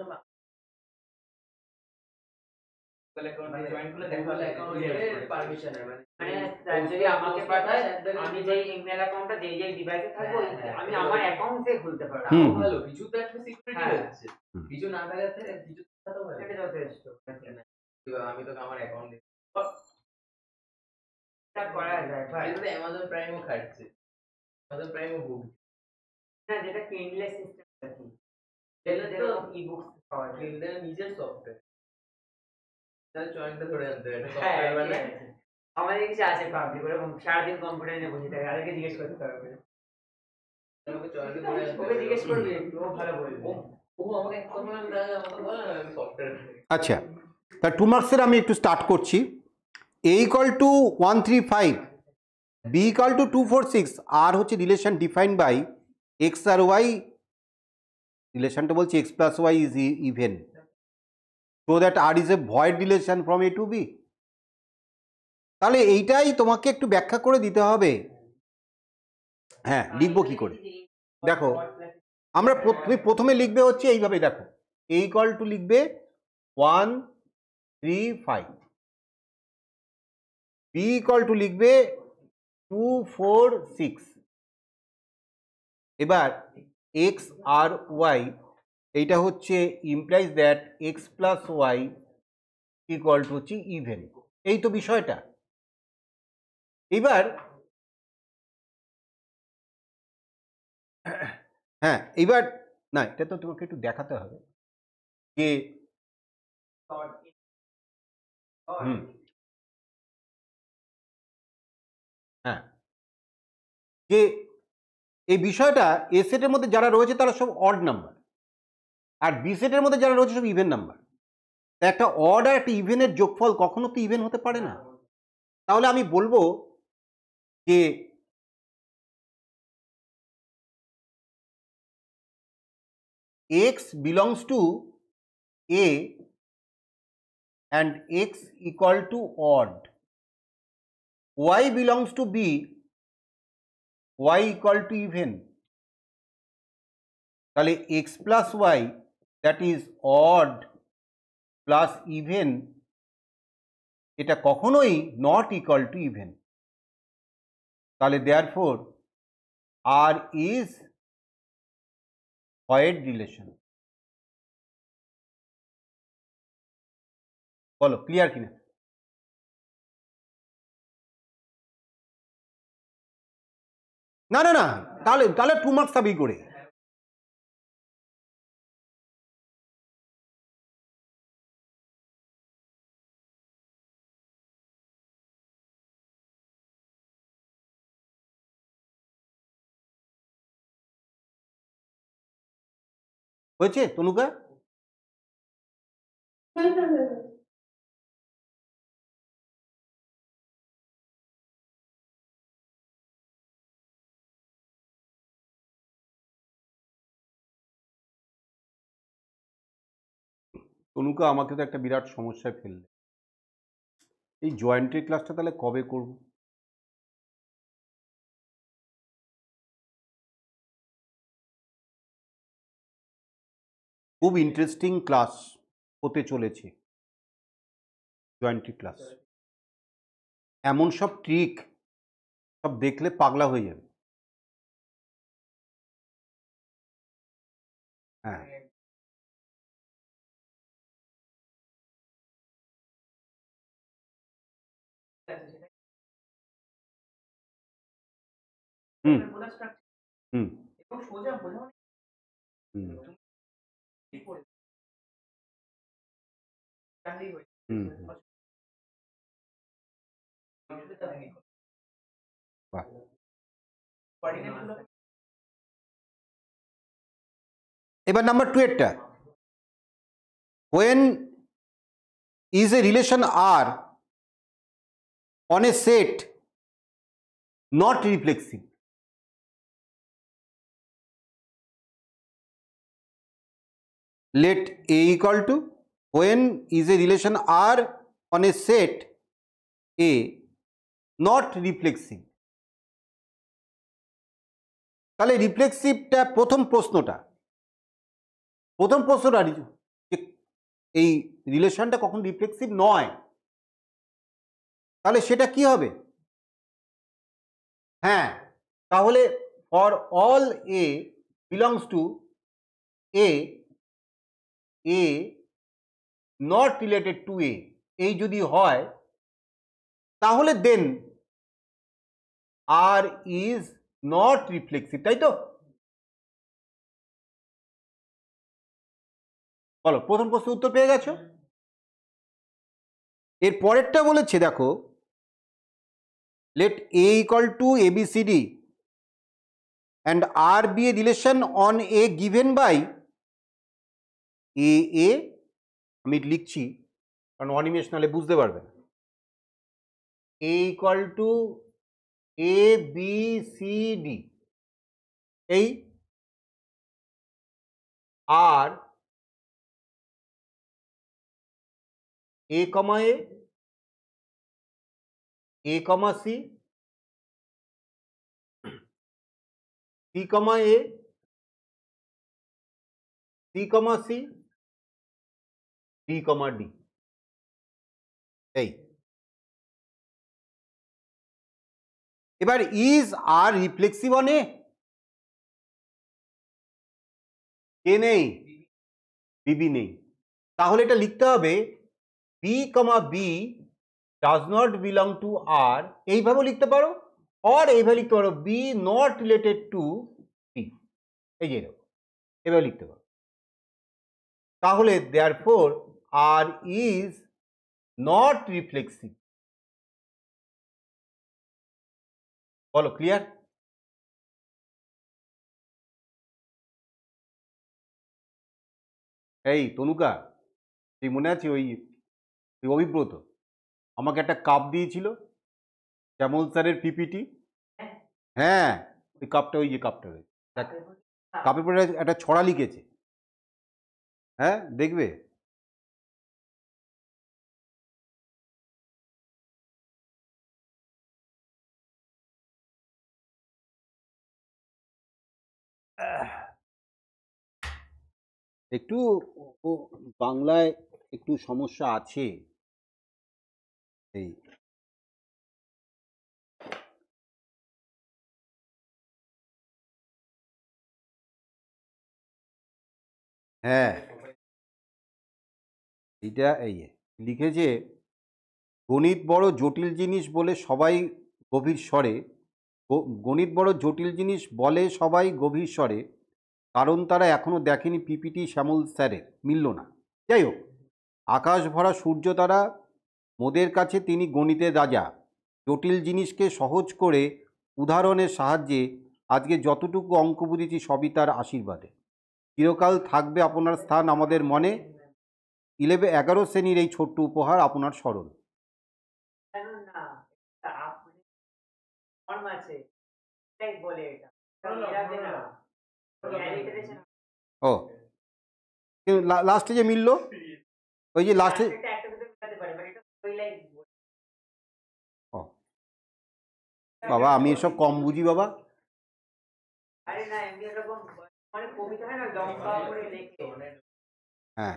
জয়েন করলে দেখা পারমিশন হয়, মানে যদি আমাকে পাঠায়, আমি যেই ইমেল অ্যাকাউন্টটা যেই ডিভাইসে থাকবো, আমি আমার অ্যাকাউন্ট থেকে খুলতে পারবো। ভালো, কিছু তো একটা সিকিউরিটি হচ্ছে, কিছু না থাকাতে কিছু তো ভালো। করতে এসছো আমি তো আমার অ্যাকাউন্ট এটা করা যায় ভাই এটা অ্যামাজন প্রাইমও খাচ্ছে, অ্যামাজন প্রাইমও বুক না যেটা কিনলেস সিস্টেম আছে এটা তো যেরকম ই-বুকস পাওয়া যায় কিনলে নিজের সফটওয়্যার, তাহলে চয়েনটা ধরে আনতে হবে, এটা হ্যাঁ সফটওয়্যার ঠিক মানে আছে। আমাদের কিছু আছে পাবলিক ওরা সারাদিন কম্পিউটার নিয়ে বসে থাকে আরেককে জিজ্ঞেস করতে হবে আমাকে চয়েনটা ধরে আনতে ওকে হবে। জিজ্ঞেস করবি একটু ও ভালো বলবে ও আমাকে এক কথা বলে আমাকে বলে আমি সফটওয়্যার আচ্ছা, তা 2 মার্কসের আমি একটু স্টার্ট করছি। a equal to 135, b equal to 246, আর হচ্ছে relation defined by x R y, রিলেশনটা বলছি x plus y is even, so that R is a void relation from A to B. তাহলে এইটাই তোমাকে একটু ব্যাখ্যা করে দিতে হবে। হ্যাঁ, লিখবো কি করে দেখো, আমরা তুমি প্রথমে লিখবে হচ্ছে এইভাবে, দেখো a ইকুয়াল টু লিখবে 135, b ইকুয়াল টু লিখবে 246, এবার এক্স আর ওয়াই এইটা হচ্ছে implies that x plus y equal to হচ্ছে ইভেন, এই তো বিষয়টা। এবার হ্যাঁ, এবার না এটা তো তোমাকে একটু দেখাতে হবে যে হুম হ্যাঁ, যে এই বিষয়টা এ সেটের মধ্যে যারা রয়েছে তারা সব অড নাম্বার, আর বি সেটের মধ্যে যারা রয়েছে সব ইভেন নাম্বার। একটা অড আর একটা ইভেনের যোগফল কখনো তো ইভেন হতে পারে না। তাহলে আমি বলবো যে x belongs to a and x equal to odd, y belongs to b, y equal to even, তাহলে x plus y that is odd plus even এটা কখনোই not equal to even, তাহলে therefore R is void relation। বলো clear কিনা? না না না, তাহলে তাহলে 2 মার্কস পাবি করে। হয়েছে তনুকা? তনুকা আমাকে তো একটা বিরাট সমস্যায় ফেললে। এই জয়েন্ট্রি ক্লাসটা তাহলে কবে করব? খুব ইন্টারেস্টিং ক্লাস হতে চলেছে জয়েন্ট্রি ক্লাস, এমন সব ট্রিক সব দেখলে পাগলা হয়ে যাবে। হ্যাঁ হুম হুম এবং সোজা বোঝানো হুম জানলেই হয়ে হুম বাহ। এবার number 2 এরটা, when is a relation R on a set not reflexive, let A equal to, when is a relation R on a set A not reflexive, তাহলে রিফ্লেক্সিভটা প্রথম প্রশ্নটা যে এই রিলেশনটা কখন রিফ্লেক্সিভ নয়, তাহলে সেটা কি হবে? হ্যাঁ, তাহলে for all A belongs to A, A not related to A, এই যদি হয় তাহলে then R is not reflexive, তাই তো? বলো, প্রথম প্রশ্নের উত্তর পেয়ে গেছো। এর পরেরটা বলেছে দেখো, let a equal to abcd and r be a relation on a given by a আমি লিখছি কারণ অনিমেষ নাহলে বুঝতে পারবে না। a equal to a b c d, এই আর a comma a comma c c comma a c comma c d comma d, এই এবার is R reflexive on A, কে নেই? বিবি নেই, তাহলে এটা লিখতে হবে B comma B does not belong to R, এইভাবে লিখতে পারো, আর এইভাবে লিখতে পারো B not related to C, এই যে এভাবে লিখতে পারো। তাহলে therefore R is not reflexive. বলো, ক্লিয়ার? এই তনুকা, তুই মনে আছে ওই অভিব্রত আমাকে একটা কাপ দিয়েছিল শ্যামল স্যারের পিপিটি? হ্যাঁ, ওই কাপটা, ওই যে কাপটা রয়েছে, কাপের পরে একটা ছড়া লিখেছে, হ্যাঁ দেখবে। একটু ও বাংলায় একটু সমস্যা আছে, এই হ্যাঁ, এটা এই লিখেছে, গণিত বড় জটিল জিনিস বলে সবাই গভীর স্বরে, গণিত বড় জটিল জিনিস বলে সবাই গভীর স্বরে, কারণ তারা এখনো দেখেনি পিপিটি শ্যামল স্যারের, মিলল না। যাই হোক, আকাশ ভরা সূর্য তারা, মোদের কাছে তিনি গণিতের রাজা, জটিল জিনিসকে সহজ করে উদাহরণের সাহায্যে আজকে যতটুকু অঙ্ক বুঝেছি সবই তার আশীর্বাদে, চিরকাল থাকবে আপনার স্থান আমাদের মনে, 11 শ্রেণীর এই ছোট্ট উপহার আপনার স্মরণ। না, আপনি ফর্ম আছে, এটাই বলে এটা মিলাবে না, alliteration ও লাস্টে যে মিললো, ওই যে লাস্টে, একটা একটা দুটো মিলাতে পারে, বাট এটা ওই লাইন। ও বাবা, আমি এসব কম বুঝি বাবা। আরে না, এমনি এরকম মানে কবিতা হয় না, লম্বা করে লেখে। হ্যাঁ,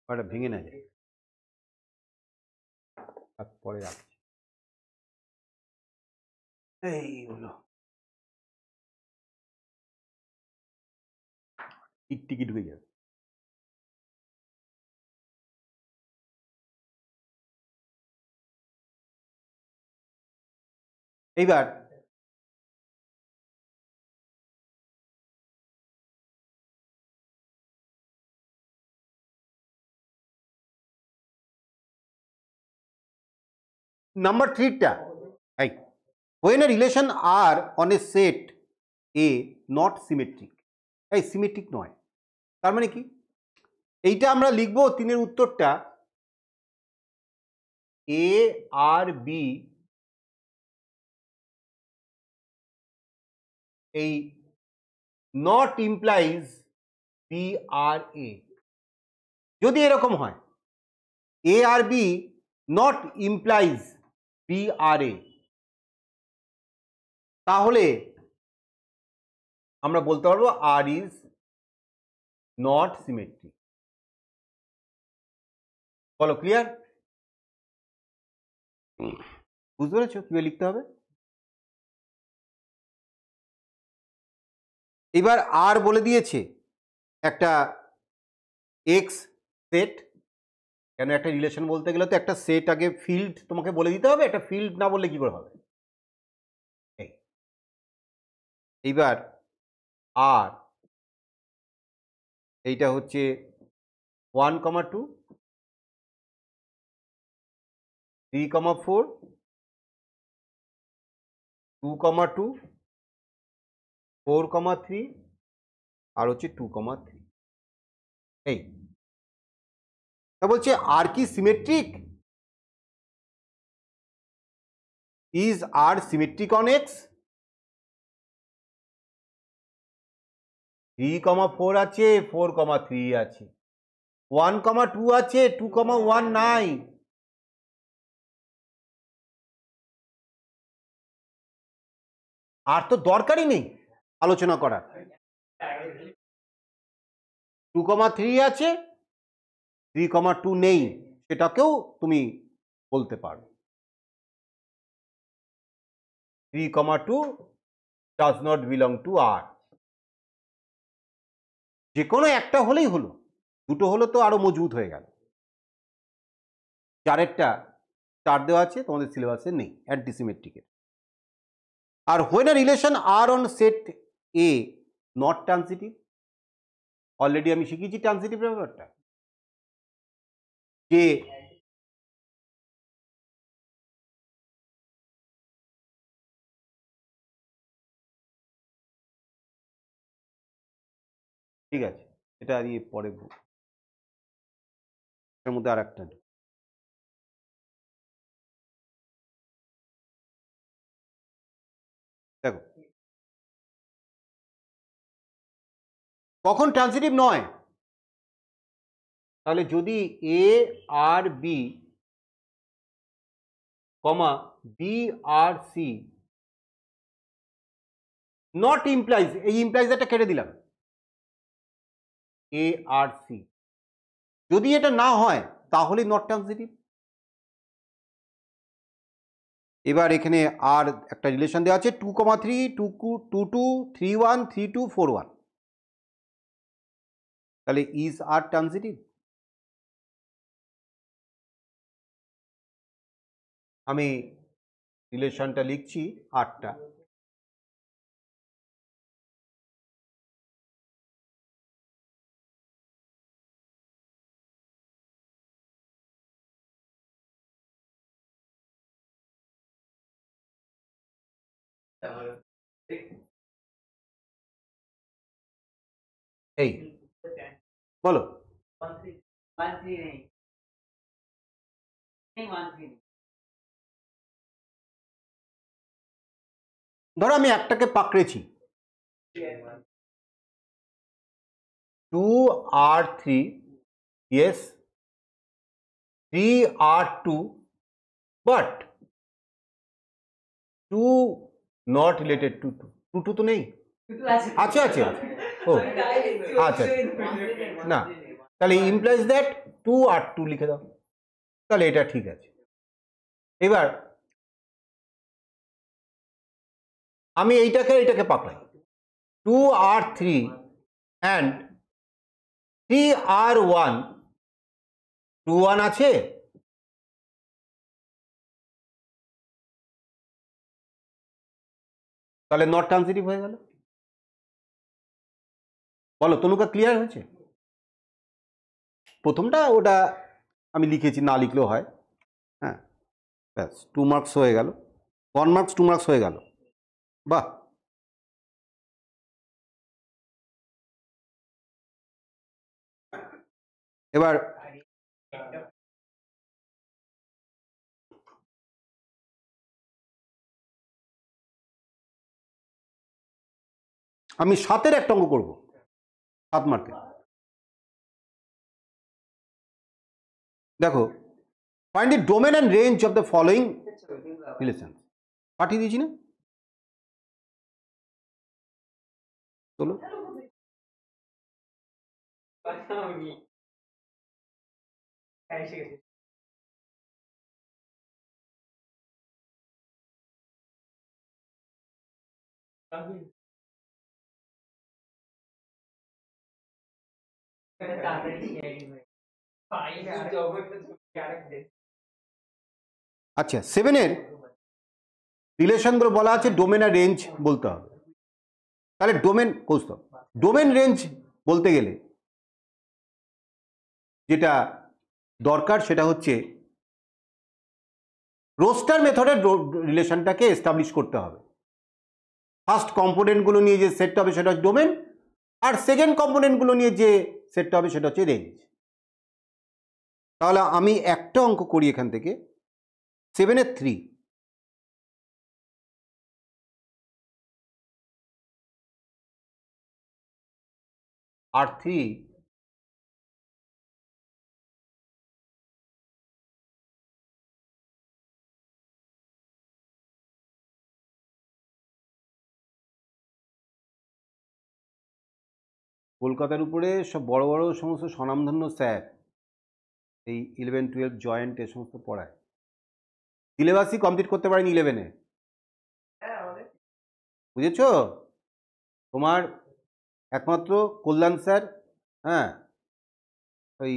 ওটা ভেঙে না যায়, পরে রাখছি। এই হলো টিকটিকি ঢুকে যাবে। এইবার নাম্বার 3টা, এই when a relation R on a set A not symmetric, এই সিমেট্রিক নয়, তার মানে কি? এইটা আমরা লিখবো 3-এর উত্তরটা, A আর B এই নট ইমপ্লাইজ বি আর এ। যদি এরকম হয় এ R B not implies B R এ, তাহলে আমরা বলতে পারবো আর ইজ নট সিমেট্রিক। বলো, ক্লিয়ার? বুঝতে পেরেছো কিভাবে লিখতে হবে? এবার আর বলে দিয়েছে একটা এক্স সেট। কেন একটা রিলেশন বলতে গেলে তো একটা সেট আগে ফিল্ড তোমাকে বলে দিতে হবে, একটা ফিল্ড না বললে কি করে হবে। এইবার আর এইটা হচ্ছে 1,2 3,4 2,2 4,3 আর হচ্ছে 2,3। এই তা বলছে আর কি symmetric, is R symmetric on X. 3,4 আছে, 4,3 আছে, 1,2 আছে, 2,1 নাই। আর তো দরকারই নেই আলোচনা করার। 2,3 আছে, 3,2 নেই, সেটাকেও তুমি বলতে পারো। 3,2 does not belong to R। যে কোনো একটা হলেই হলো, দুটো হলো তো আরো মজবুত হয়ে গেল। চারেরটা চার দেওয়া আছে, তোমাদের সিলেবাসে নেই অ্যান্টিসিমেট্রিকের। আর when a relation R on set A not transitive, already আমি শিখিয়েছি ট্রানজিটিভ ব্যাপারটা, যে ঠিক আছে, এটা দিয়ে পরে এর মধ্যে আর একটা দেখো কখন ট্রানজিটিভ নয়, তাহলে যদি A R B comma B R C not implies, এই ইমপ্লাইজ একটা কেটে দিলাম, এ আর সি, যদি এটা না হয় তাহলে নট ট্রানজিটিভ। এবার এখানে আর একটা রিলেশন দেওয়া আছে 2,3 2,2 3,1 3,2 4,1, তাহলে ইজ আর ট্রানজিটিভ। আমি রিলেশনটা লিখছি আটটা। এই বলো, 1,3 নেই, 1,3 ধরো আমি একটাকে পাকড়েছি, 2R3, yes, 3R2, but 2 not related to 2, 2 তো নেই, আছে আছে ও আচ্ছা না, তাহলে ইমপ্লাইজ দ্যাট 2R2 লিখে দাও, তাহলে এটা ঠিক আছে। এবার আমি এইটাকে পাকড়াই, 2R3 and 3R1, 2,1 আছে, তাহলে নট ট্রানজিটিভ হয়ে গেল। বলো তনুকা, ক্লিয়ার হয়েছে? প্রথমটা ওটা আমি লিখেছি, না লিখলেও হয়। হ্যাঁ ব্যাস, 2 মার্কস হয়ে গেল, 1 মার্কস 2 মার্কস হয়ে গেল। বাহ, এবার আমি 7-এর একটা অঙ্ক করবো, 7 মার্কের। দেখো, find the domain and range of the following relation. পাঠিয়ে দিয়েছি না? চলো, আমি এটা তাড়াতাড়ি sharing হয়ে ফাইনাল জগৎটা চলে আরেকটা আচ্ছা, 7-এর রিলেশনগুলো বলা আছে ডোমেন আর রেঞ্জ বলতে হবে। তাহলে ডোমেন কৌস্তব, ডোমেন রেঞ্জ বলতে গেলে যেটা দরকার সেটা হচ্ছে রোস্টার মেথডের রিলেশনটাকে এস্টাবলিশ করতে হবে। ফার্স্ট কম্পোনেন্টগুলো নিয়ে যে সেটটা হবে সেটা হচ্ছে ডোমেন, আর সেকেন্ড কম্পোনেন্টগুলো নিয়ে যে সেটটা হবে সেটা হচ্ছে রেঞ্জ। তাহলে আমি একটা অঙ্ক করি এখান থেকে 7-এর 3। আর 3 কলকাতার উপরে সব বড় বড় সমস্ত স্বনামধন্য স্যার এই 11-12 জয়েন্ট এ সমস্ত পড়ায়, সিলেবাসই কমপ্লিট করতে পারেনি 11-এ। হ্যাঁ আমাদের বুঝেছো? তোমার একমাত্র কল্যাণ স্যার, হ্যাঁ, ওই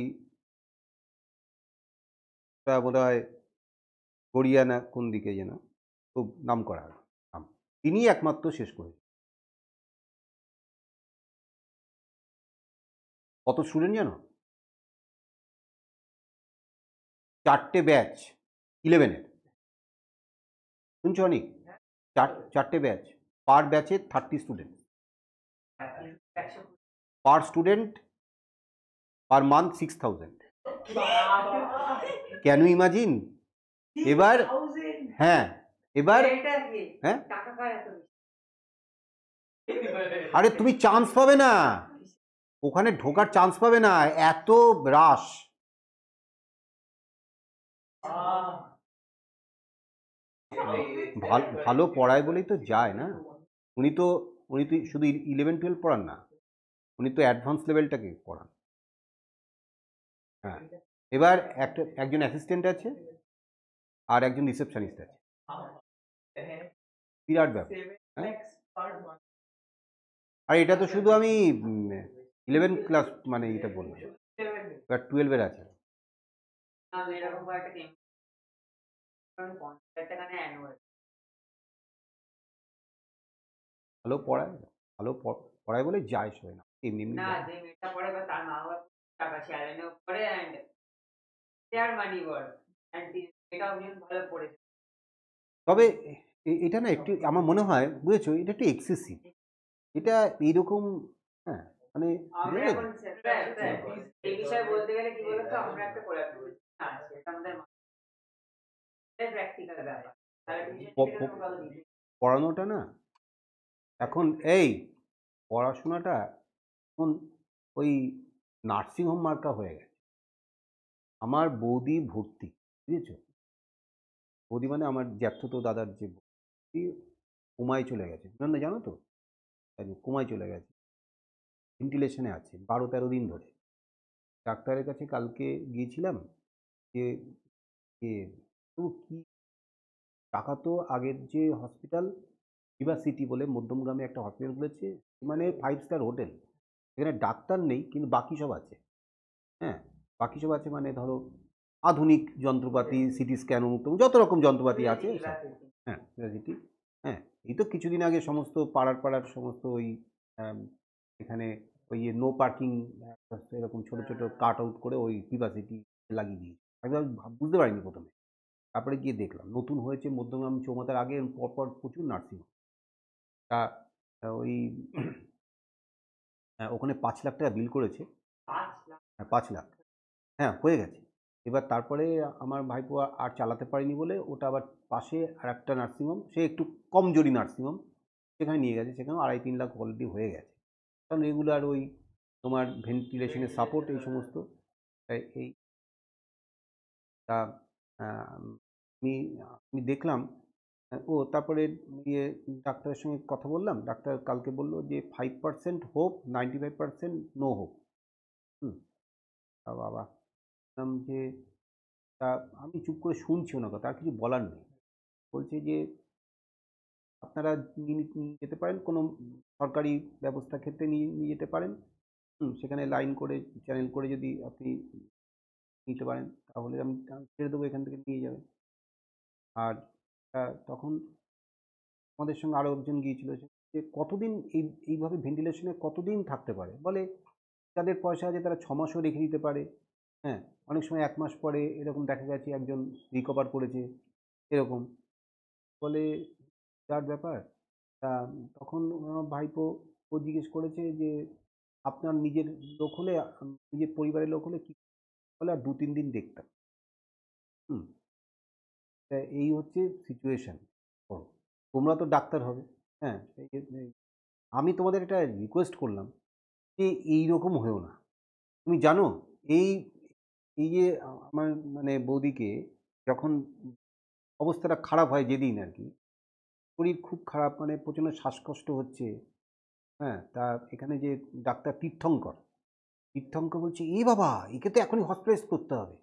বোধ হয় গড়িয়া না কোন দিকে যেন, খুব নাম করা নাম, তিনি একমাত্র শেষ করেছেন। কত স্টুডেন্ট জানো? 4টে ব্যাচ 11-এর, শুনছো অনেক? 4টে ব্যাচ, পার ব্যাচে 30 student, per student per month 6000। Can you imagine? এবার হ্যাঁ, এবার হ্যাঁ, টাকা কার এত বেশি? আরে তুমি চান্স পাবে না, ওখানে ঢোকার চান্স পাবে না, এত রাশ। ভালো পড়ায় বলেই তো যায় না। উনি তো শুধু 11-12 পড়ান না, উনি তো অ্যাডভান্স লেভেলটাকে পড়ান। হ্যাঁ, এবার একজন অ্যাসিস্ট্যান্ট আছে আর একজন রিসেপশনিস্ট আছে, বিরাট ব্যাপার। হ্যাঁ, আর এটা তো শুধু আমি 11 ক্লাস মানে এটা বললাম, এবার 12-এর আছে। আমি এরকম কয়েকটা গেম 50,000 টাকা নেয় annual। ভালো পড়ায়, ভালো পড়ায় বলে যায় সবাই, না এমনি এমনি না, যায়। যে মেয়েটা পড়ে বা তার মা বাবা টাকা স্যালারিও পড়ে and there money work and এটাও ভীষণ ভালো পড়েছে। তবে এটা না একটু আমার মনে হয়, বুঝেছো, এটা একটু এক্সেসিভ, এটা এইরকম। হ্যাঁ, মানে আমরা এখন এই বিষয়ে বলতে গেলে কি বলতো, আমরা একটা কোলাবোরেশন আছে, এটা আমাদের প্র্যাকটিক্যাল ব্যাপার। তাহলে টিউশন ফিটা ভালো দিবে। পড়ানোটা না এখন, এই পড়াশোনাটা এখন ওই নার্সিংহোম মার্কা হয়ে গেছে। আমার বৌদি ভর্তি, বুঝেছো, বৌদি মানে আমার জ্যাঠতো দাদার যে বৌদি, কুমায় চলে গেছে, না জানো তো, কুমায় চলে গেছে, ভেন্টিলেশনে আছে 12-13 দিন ধরে। ডাক্তারের কাছে কালকে গিয়েছিলাম, যে কি টাকা তো আগের যে হসপিটাল ভিভা সিটি বলে মধ্যমগ্রামে একটা হসপিটাল খুলেছে, মানে 5 স্টার হোটেল, এখানে ডাক্তার নেই কিন্তু বাকি সব আছে। হ্যাঁ, বাকি সব আছে মানে ধরো আধুনিক যন্ত্রপাতি, সিটি স্ক্যান, যত রকম যন্ত্রপাতি আছে সব। হ্যাঁ, সিটি। হ্যাঁ, এই তো কিছুদিন আগে সমস্ত পাড়ার সমস্ত ওই এখানে ওই নো পার্কিং এরকম ছোট ছোট কাট আউট করে ওই ভিভা সিটি লাগিয়ে দিয়েছে। আমি বুঝতে পারিনি প্রথমে, তারপরে গিয়ে দেখলাম নতুন হয়েছে মধ্যমগ্রাম চৌমাথার আগে, পরপর প্রচুর নার্সিংহোম। তা ওই ওখানে 5 লাখ টাকা বিল করেছে। 5 লাখ? হ্যাঁ, 5 লাখ, হ্যাঁ হয়ে গেছে। এবার তারপরে আমার ভাইপো আর চালাতে পারেনি বলে ওটা আবার পাশে আর একটা নার্সিংহোম, সে একটু কমজোরি নার্সিংহোম, সেখানে নিয়ে গেছে, সেখানে 2.5-3 লাখ অলরেডি হয়ে গেছে। কারণ রেগুলার ওই তোমার ভেন্টিলেশনের সাপোর্ট এই সমস্ত এই তা আমি আমি দেখলাম। তারপরে ইয়ে ডাক্তারের সঙ্গে কথা বললাম, ডাক্তার কালকে বললো যে 5% হোপ, 95% নো হোপ। তা বাবা, বললাম যে তা আমি চুপ করে শুনছি ওনার কথা, আর কিছু বলার নেই। বলছে যে আপনারা নিয়ে যেতে পারেন, কোনো সরকারি ব্যবস্থা ক্ষেত্রে নিয়ে যেতে পারেন, সেখানে লাইন করে চ্যানেল করে যদি আপনি নিতে পারেন তাহলে আমি ছেড়ে দেবো, এখান থেকে নিয়ে যাবেন। আর তখন আমাদের সঙ্গে আরও একজন গিয়েছিল, যে কতদিন এইভাবে ভেন্টিলেশনে কতদিন থাকতে পারে, বলে যাদের পয়সা আছে তারা 6 মাসও রেখে দিতে পারে। হ্যাঁ, অনেক সময় 1 মাস পরে এরকম দেখা গেছে একজন রিকভার করেছে এরকম। বলে বিরাট ব্যাপার। তা তখন আমার ভাইপো ও জিজ্ঞেস করেছে যে আপনার নিজের লোক হলে, নিজের পরিবারের লোক হলে কি, বলে আর 2-3 দিন দেখতাম। হুম তা এই হচ্ছে সিচুয়েশন। তোমরা তো ডাক্তার হবে, হ্যাঁ, আমি তোমাদের একটা রিকোয়েস্ট করলাম যে এইরকম হয়েও না। তুমি জানো এই এই যে আমার মানে বৌদিকে যখন অবস্থাটা খারাপ হয় যেদিন আর কি, শরীর খুব খারাপ, মানে প্রচণ্ড শ্বাসকষ্ট হচ্ছে, হ্যাঁ, তা এখানে যে ডাক্তার তীর্থঙ্কর বলছে এ বাবা, একে তো এখনই হসপিটালাইজ করতে হবে।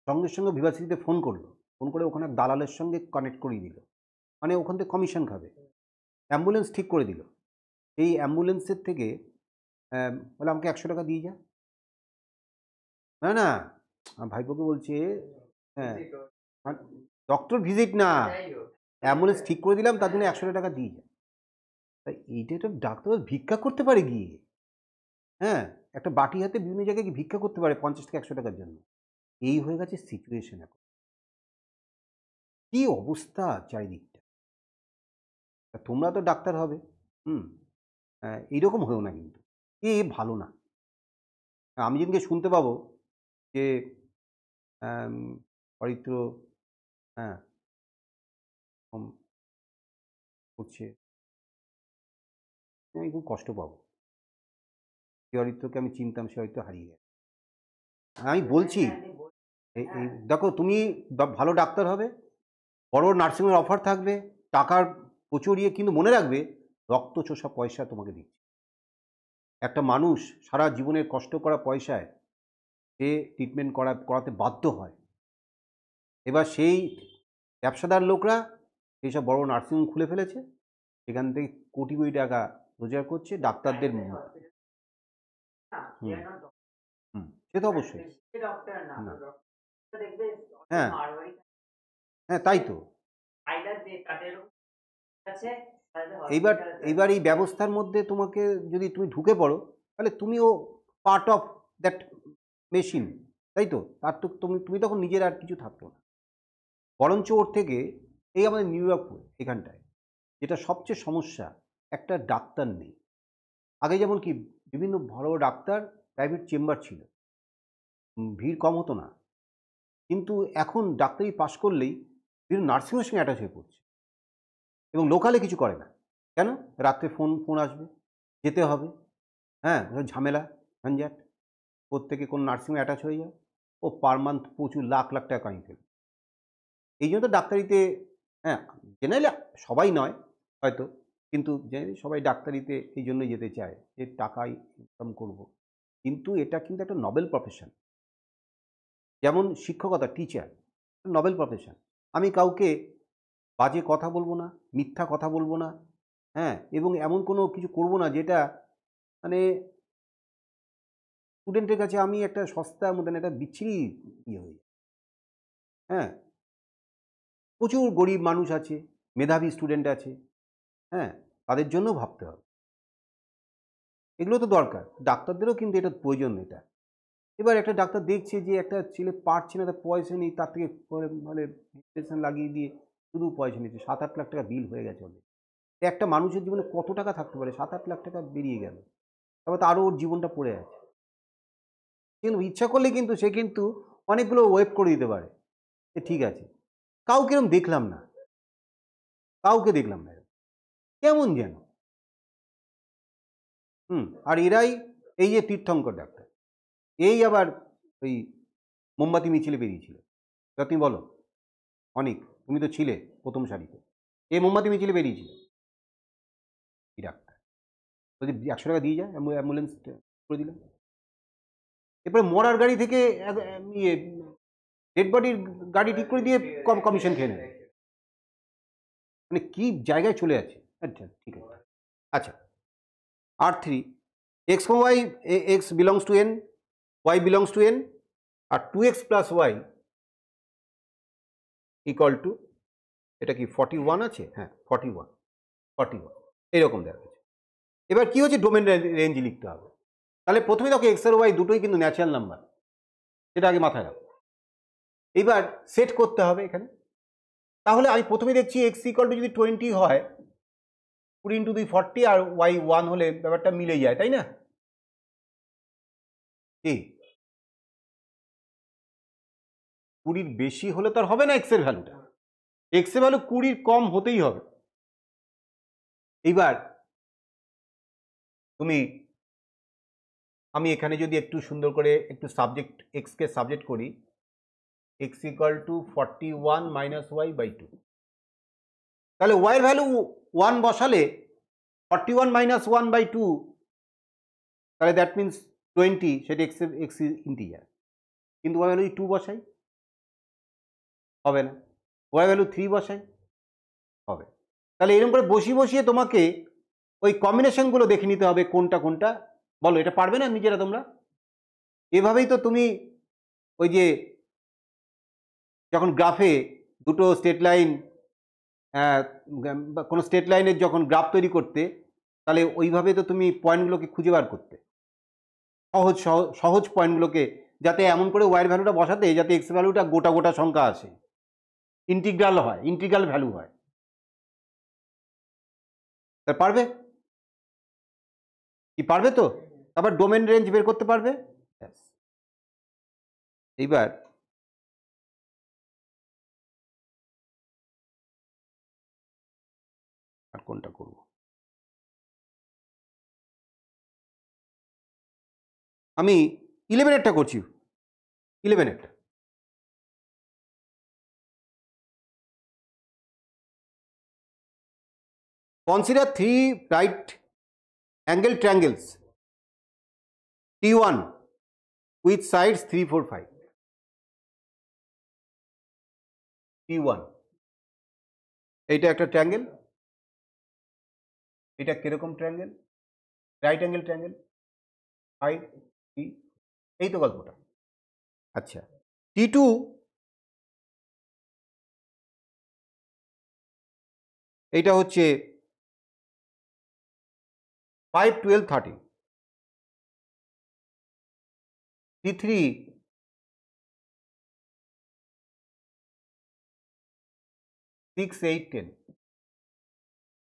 সঙ্গে সঙ্গে ভিভাসিটিতে ফোন করলো, ফোন করে ওখানে দালালের সঙ্গে কানেক্ট করিয়ে দিল, মানে ওখান থেকে কমিশন খাবে। অ্যাম্বুলেন্স ঠিক করে দিল। এই অ্যাম্বুলেন্সের থেকে বলে আমাকে 100 টাকা দিয়ে যা। না না, আমার ভাইপোকে বলছে, হ্যাঁ, ডক্টর ভিজিট না, অ্যাম্বুলেন্স ঠিক করে দিলাম তার জন্য 100 টাকা দিয়ে যা। তাই এইটা একটা ডাক্তার ভিক্ষা করতে পারে গিয়ে, হ্যাঁ, একটা বাটি হাতে বিভিন্ন জায়গায় গিয়ে ভিক্ষা করতে পারে 50 থেকে 100 টাকার জন্য। এই হয়ে গেছে সিচুয়েশন এখন। কি অবস্থা চারিদিকটা। তা তোমরা তো ডাক্তার হবে, এইরকম হয়েও না কিন্তু, ভালো না। আমি যেদিনকে শুনতে পাবো যে অরিত্র, হ্যাঁ, করছে, আমি খুব কষ্ট পাবো। যে অরিত্রকে আমি চিনতাম সে হয়তো হারিয়ে গেছে। আমি বলছি, এই দেখো তুমি ভালো ডাক্তার হবে, বড় নার্সিংয়ের অফার থাকবে, টাকার প্রচুর ইয়ে, কিন্তু মনে রাখবে রক্ত চোষা পয়সা তোমাকে দিচ্ছে। একটা মানুষ সারা জীবনের কষ্ট করা পয়সায় সে ট্রিটমেন্ট করাতে বাধ্য হয়। এবার সেই ব্যবসাদার লোকরা এইসব বড় নার্সিংহোম খুলে ফেলেছে, সেখান থেকে কোটি কোটি টাকা রোজগার করছে ডাক্তারদের। সে তো অবশ্যই, না, হ্যাঁ হ্যাঁ, তাই তো। এইবার এই ব্যবস্থার মধ্যে তোমাকে যদি তুমি ঢুকে পড়ো, তাহলে তুমিও পার্ট অফ দ্যাট মেশিন, তাই তো। তার তো তুমি তখন নিজের আর কিছু থাকতো না। বরঞ্চ ওর থেকে এই আমাদের নিউ ইয়র্কপুর এখানটায় যেটা সবচেয়ে সমস্যা, একটা ডাক্তার নেই। আগে যেমন কি বিভিন্ন বড় ডাক্তার, প্রাইভেট চেম্বার ছিল, ভিড় কম হতো না। কিন্তু এখন ডাক্তারি পাশ করলেই বিভিন্ন নার্সিংহোমের সঙ্গে অ্যাটাচ হয়ে পড়ছে এবং লোকালে কিছু করে না। কেন? রাত্রে ফোন আসবে, যেতে হবে, হ্যাঁ, ঝামেলা ঝঞ্ঝাট, প্রত্যেকে কোন নার্সিংহোমে অ্যাটাচ হয়ে যায়, ও পার মান্থ প্রচুর লাখ লাখ টাকা কামিয়ে ফেলবে। এই জন্য তো ডাক্তারিতে, হ্যাঁ, জেনারেলি সবাই নয় হয়তো, কিন্তু জেনারেলি সবাই ডাক্তারিতে এই জন্যই যেতে চায় যে টাকাই ইনকাম করব। কিন্তু এটা কিন্তু একটা নোবেল প্রফেশন। যেমন শিক্ষকতা, টিচার, নোবেল প্রফেশন। আমি কাউকে বাজে কথা বলবো না, মিথ্যা কথা বলবো না, হ্যাঁ, এবং এমন কোনো কিছু করব না যেটা মানে স্টুডেন্টের কাছে আমি একটা সস্তার মতন একটা বিচ্ছিরি ইয়ে হয়ে যায়। হ্যাঁ, প্রচুর গরিব মানুষ আছে, মেধাবী স্টুডেন্ট আছে, হ্যাঁ, তাদের জন্য ভাবতে হবে। এগুলো তো দরকার, ডাক্তারদেরও কিন্তু এটা প্রয়োজন। এটা এবার একটা ডাক্তার দেখছে যে একটা ছেলে পারছে না, তার পয়সা নেই, তার থেকে মানে ইনজেকশন লাগিয়ে দিয়ে শুধু পয়সা নিচ্ছে, 7-8 লাখ টাকা বিল হয়ে গেছে ওদের। একটা মানুষের জীবনে কত টাকা থাকতে পারে? 7-8 লাখ টাকা বেরিয়ে গেল, তারপর আরও ওর জীবনটা পড়ে আছে। কিন্তু ইচ্ছা করলে কিন্তু সে কিন্তু অনেকগুলো ওয়েব করে দিতে পারে, ঠিক আছে। কাউকে এরকম দেখলাম না, কাউকে দেখলাম না, কেমন যেন। আর এরাই এই যে তীর্থঙ্কর ডাক্তার, এই আবার ওই মোমবাতি মিছিলে বেরিয়েছিল। তুমি বলো, অনেক, তুমি তো ছিলে প্রথম সারিতে, এই মোমবাতি মিছিলে বেরিয়েছিল এই ডাক্তার, যদি 100 টাকা দিয়ে যায়, অ্যাম্বুলেন্স করে দিলাম। এরপরে মরার গাড়ি থেকে ইয়ে ডেড বডির গাড়ি ঠিক করে দিয়ে কমিশন খেয়ে নেবে। মানে কি জায়গায় চলে আছে। আচ্ছা, ঠিক আছে। আচ্ছা, R3 x, y, x belongs to n, y belongs to n, R 2x plus y equal to, এটা কি 41 আছে? হ্যাঁ 41 এরকম দেখা যাচ্ছে। এবার কি হচ্ছে, ডোমেন রেঞ্জ লিখতে হবে। তাহলে প্রথমে দেখো এক্স আর ওয়াই দুটোই কিন্তু ন্যাচারাল নাম্বার, সেটা আগে মাথায় রাখো। এবার সেট করতে হবে এখানে। তাহলে আমি প্রথমে দেখছি এক্স ইকুয়াল টু যদি 20 হয়, 20 ইন্টু 2 40, আর ওয়াই 1 হলে ব্যাপারটা মিলে যায়, তাই না? কি 20 বেশি হলে তো আর হবে না এক্স এর ভ্যালুটা, এক্স এর ভ্যালু 20 কম হতেই হবে। এইবার তুমি, আমি এখানে যদি একটু সুন্দর করে একটু সাবজেক্ট এক্স কে সাবজেক্ট করি, x equal to 41 minus y by 2, তাহলে ওয়াই এর ভ্যালু 1 বসালে 41 মাইনাস 1 বাই 2, তাহলে দ্যাট মিনস 20, সেটা এক্স ইন্টিজার। কিন্তু ওয়াই ভ্যালু 2 বসাই, হবে না। ওয়াই ভ্যালু 3 বসাই, হবে। তাহলে এরকম করে বসিয়ে তোমাকে ওই কম্বিনেশনগুলো দেখে নিতে হবে কোনটা কোনটা। বলো, এটা পারবে না নিজেরা তোমরা? এভাবেই তো তুমি ওই যে যখন গ্রাফে দুটো স্ট্রেট লাইন, কোনো স্ট্রেট লাইনের যখন গ্রাফ তৈরি করতে, তাহলে ওইভাবে তো তুমি পয়েন্টগুলোকে খুঁজে বার করতে, সহজ সহজ পয়েন্টগুলোকে, যাতে এমন করে ওয়াইয়ের ভ্যালুটা বসাতে যাতে এক্স ভ্যালুটা গোটা গোটা সংখ্যা আসে, ইন্টিগ্রাল হয়, ইন্টিগ্রাল ভ্যালু হয়। তা পারবে কি? পারবে তো? তারপর ডোমেন রেঞ্জ বের করতে পারবে। এইবার আর কোনটা করব? আমি 11-এরটা করছি, 11-এরটা। Consider 3 right angle triangles T1 with sides 3, 4, 5. T1 এইটা একটা ট্রায়াঙ্গেল, এটা কিরকম ট্রায়াঙ্গেল? রাইট অ্যাঙ্গেল ট্রায়াঙ্গেল, 5, 3, এই তো গল্পটা। আচ্ছা, T2 এইটা হচ্ছে 5, 12, 13, T3 6, 8, 10।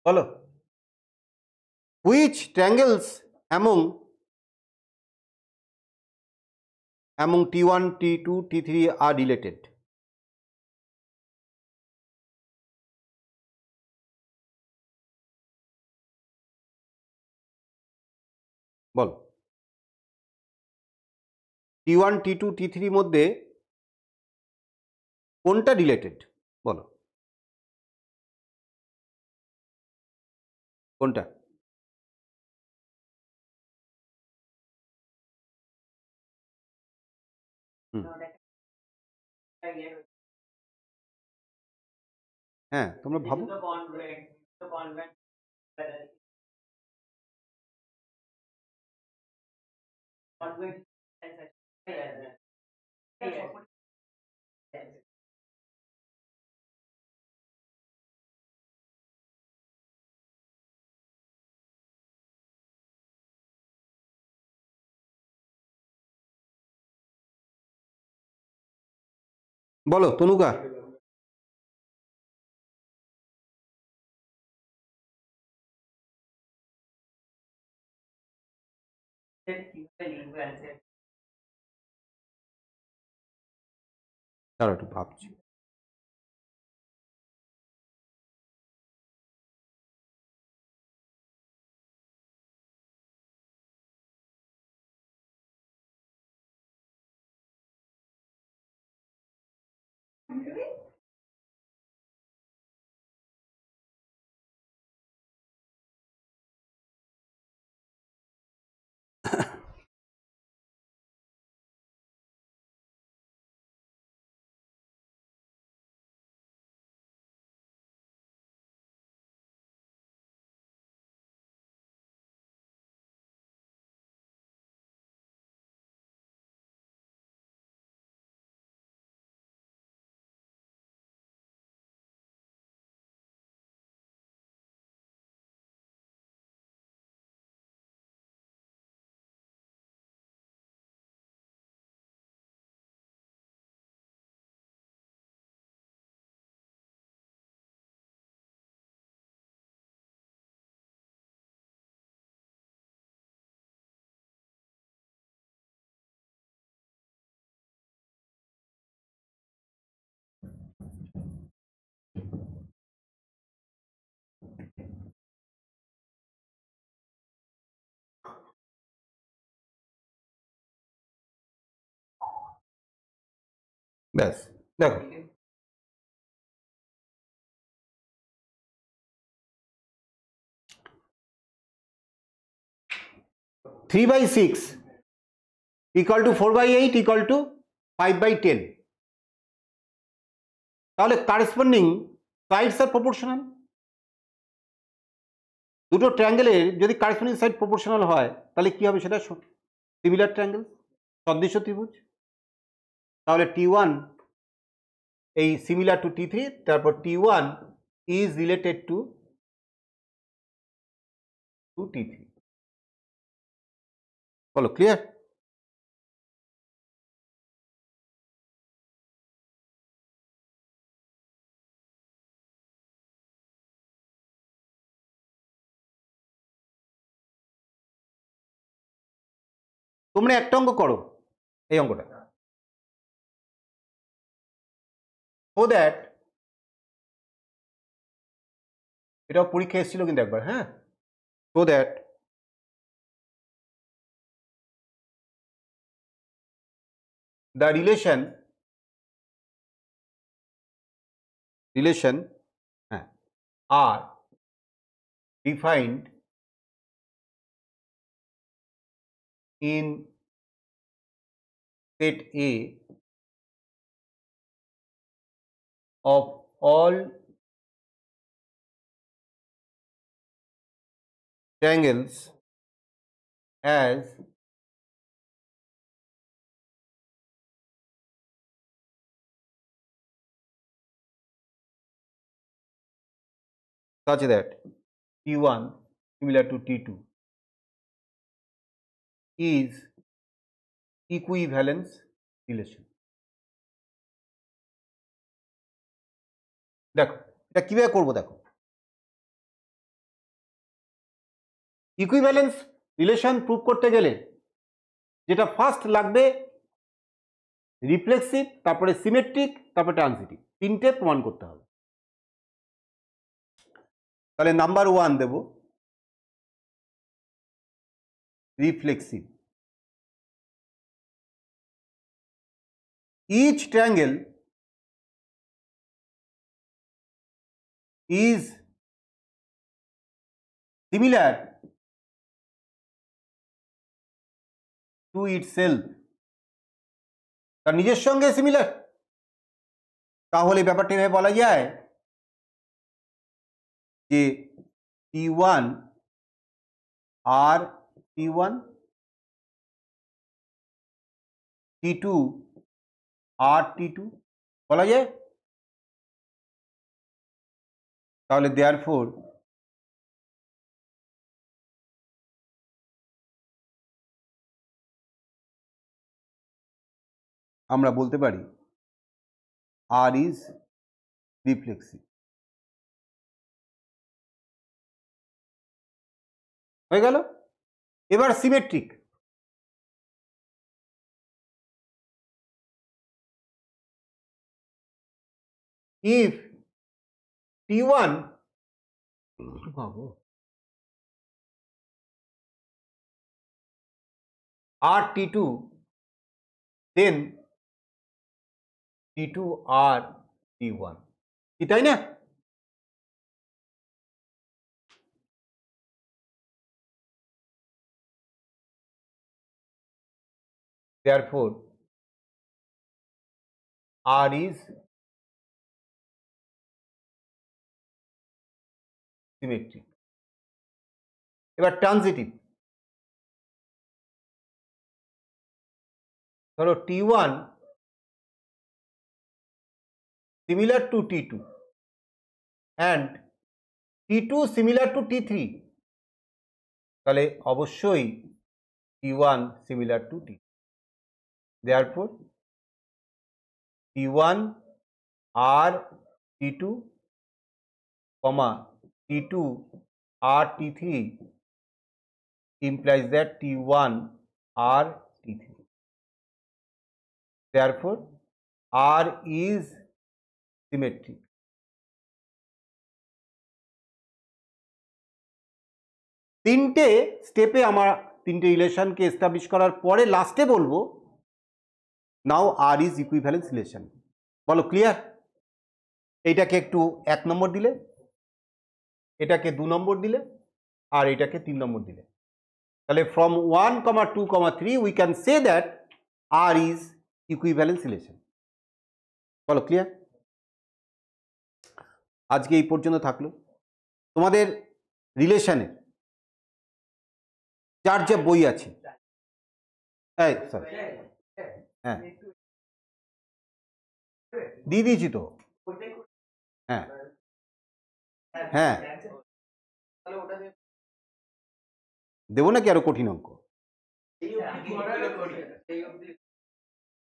বলো, which triangles among T1, T2, T3 are related? Ball, T1, T2, T3 মধ্যে কোনটা রিলেটেড? বলো কোনটা? হ্যাঁ, তোমরা ভাবো। বলো তনুকা। দাঁড়াও একটু ভাবছি। ব্যাস দেখো three by six equal to 4/8 equal to 5/10, তাহলে কারেসপন্ডিং সাইডস আর প্রপোর্শনাল। দুটো ট্রায়াঙ্গেলের যদি কারেসপন্ডিং সাইড প্রপোর্শনাল হয় তাহলে কি হবে, সেটা সিমিলার ট্রায়াঙ্গেল, সদৃশ্য ত্রিভুজ। তাহলে T1 এই সিমিলার টু T3, তারপর T1 is related two T3। বলো ক্লিয়ার? তোমরা একটা অঙ্ক করো, এই অঙ্কটা, সো দ্যাট, এটাও পরীক্ষা এসেছিল কিন্তু একবার, হ্যাঁ, so that the relation are defined in set A of all triangles as such that T1 similar to T2 is equivalence relation। দেখো এটা কিভাবে করবো, দেখো ইকুইভ্যালেন্স রিলেশন প্রুভ করতে গেলে যেটা ফার্স্ট লাগবে রিফ্লেক্সিভ, তারপরে সিমেট্রিক, তারপরে ট্রানজিটিভ, তিনটে প্রমাণ করতে হবে। তাহলে নাম্বার 1 দেব reflexive. each triangle is similar to itself, তার নিজের সঙ্গে সিমিলার। তাহলে ব্যাপারটা এভাবে বলা যায় যে T1 আর T1, T2 আর T2 বলা যায়। তাহলে দেয়ারফোর আমরা বলতে পারি R is reflexive। হয়ে গেল। এবার সিমেট্রিক। if T1 আর T2 then T2 আর T1, কি তাই না? therefore R is symmetric। এবার ট্রানজিটিভ। ধরো T1 similar to T2 and T2 similar to T3, তাহলে অবশ্যই T1 similar to T2। therefore T1 আর T2, T2 R T3 implies that T1 R T3। therefore R is symmetric। তিনটে স্টেপে আমরা তিনটে রিলেশনকে establish করার পরে লাস্টে বলবো নাও R is equivalence relation। বলো ক্লিয়ার? এইটাকে একটু 1 নম্বর দিলে, এটাকে 2 নম্বর দিলে, আর এটাকে 3 নম্বর দিলে, তাহলে from 1, 2, 3 we can say that R is equivalence relation. বলো ক্লিয়ার? আজকে এই পর্যন্ত থাকলো তোমাদের রিলেশনের যার যা বই আছে। হ্যাঁ দিয়ে দিয়েছি তো। হ্যাঁ হ্যাঁ দেবো নাকি আরো কঠিন অঙ্ক?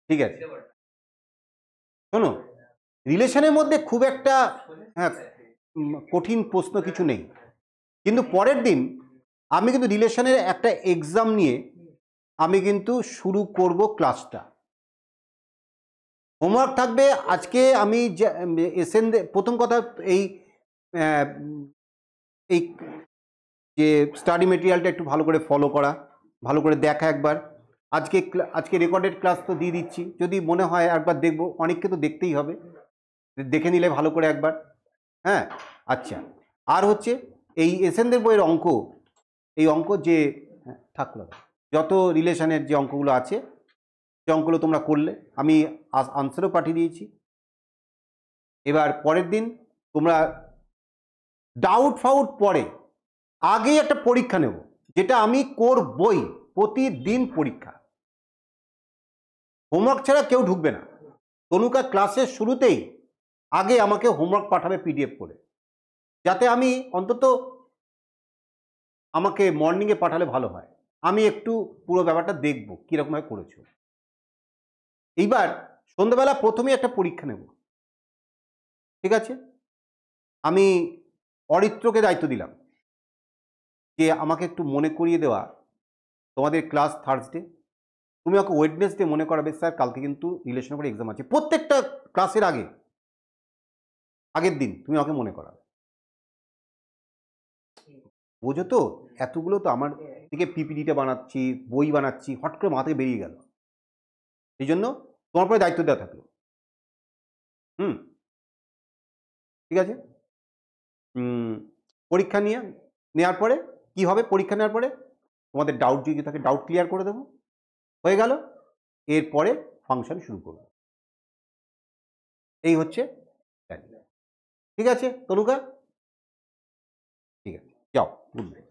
ঠিক আছে, শোনো, রিলেশনের মধ্যে খুব একটা কঠিন প্রশ্ন কিছু নেই, কিন্তু পরের দিন আমি কিন্তু রিলেশনের একটা এক্সাম নিয়ে আমি কিন্তু শুরু করব ক্লাসটা। হোমওয়ার্ক থাকবে আজকে। আমি প্রথম কথা এই এই যে স্টাডি মেটেরিয়ালটা একটু ভালো করে ফলো করা, ভালো করে দেখা একবার। আজকে রেকর্ডেড ক্লাস তো দিয়ে দিচ্ছি, যদি মনে হয় একবার দেখবো, অনেককে তো দেখতেই হবে, দেখে নিলে ভালো করে একবার। হ্যাঁ আচ্ছা, আর হচ্ছে এই এসএনদের বইয়ের অঙ্ক, এই অঙ্ক যে থাকলো যত রিলেশনের যে অঙ্কগুলো আছে, যে অঙ্কগুলো তোমরা করলে, আমি আনসারও পাঠিয়ে দিয়েছি। এবার পরের দিন তোমরা ডাউট ফাউট পরে আগেই একটা পরীক্ষা নেব, যেটা আমি করবই, প্রতিদিন পরীক্ষা। হোমওয়ার্ক ছাড়া কেউ ঢুকবে না। তনুকা ক্লাসের শুরুতেই আগে আমাকে হোমওয়ার্ক পাঠাবে পিডিএফ করে, যাতে আমি অন্তত, আমাকে মর্নিংয়ে পাঠালে ভালো হয়, আমি একটু পুরো ব্যাপারটা দেখব কীরকমভাবে করেছো। এইবার সন্ধ্যাবেলা প্রথমেই একটা পরীক্ষা নেব, ঠিক আছে? আমি অরিত্রকে দায়িত্ব দিলাম যে আমাকে একটু মনে করিয়ে দেওয়া, তোমাদের ক্লাস থার্সডে, তুমি আমাকে ওয়েডনেসডে মনে করাবে, স্যার কালকে কিন্তু রিলেশনের উপরে এক্সাম আছে। প্রত্যেকটা ক্লাসের আগের দিন তুমি আমাকে মনে করাবে। বোঝো তো? এতগুলো তো আমার দিকে পিপিটিটা বানাচ্ছি, বই বানাচ্ছি, হট করে মাথায় বেরিয়ে গেল, এই জন্য তোমার পরে দায়িত্ব দেওয়া থাকলো। ঠিক আছে? পরীক্ষা নেওয়ার পরে কি হবে? পরীক্ষা নেওয়ার পরে তোমাদের ডাউট যদি থাকে ডাউট ক্লিয়ার করে দেবো, হয়ে গেল। এরপরে ফাংশন শুরু করব। এই হচ্ছে, ঠিক আছে তনুকা? ঠিক আছে, যাও, গুড নাইট।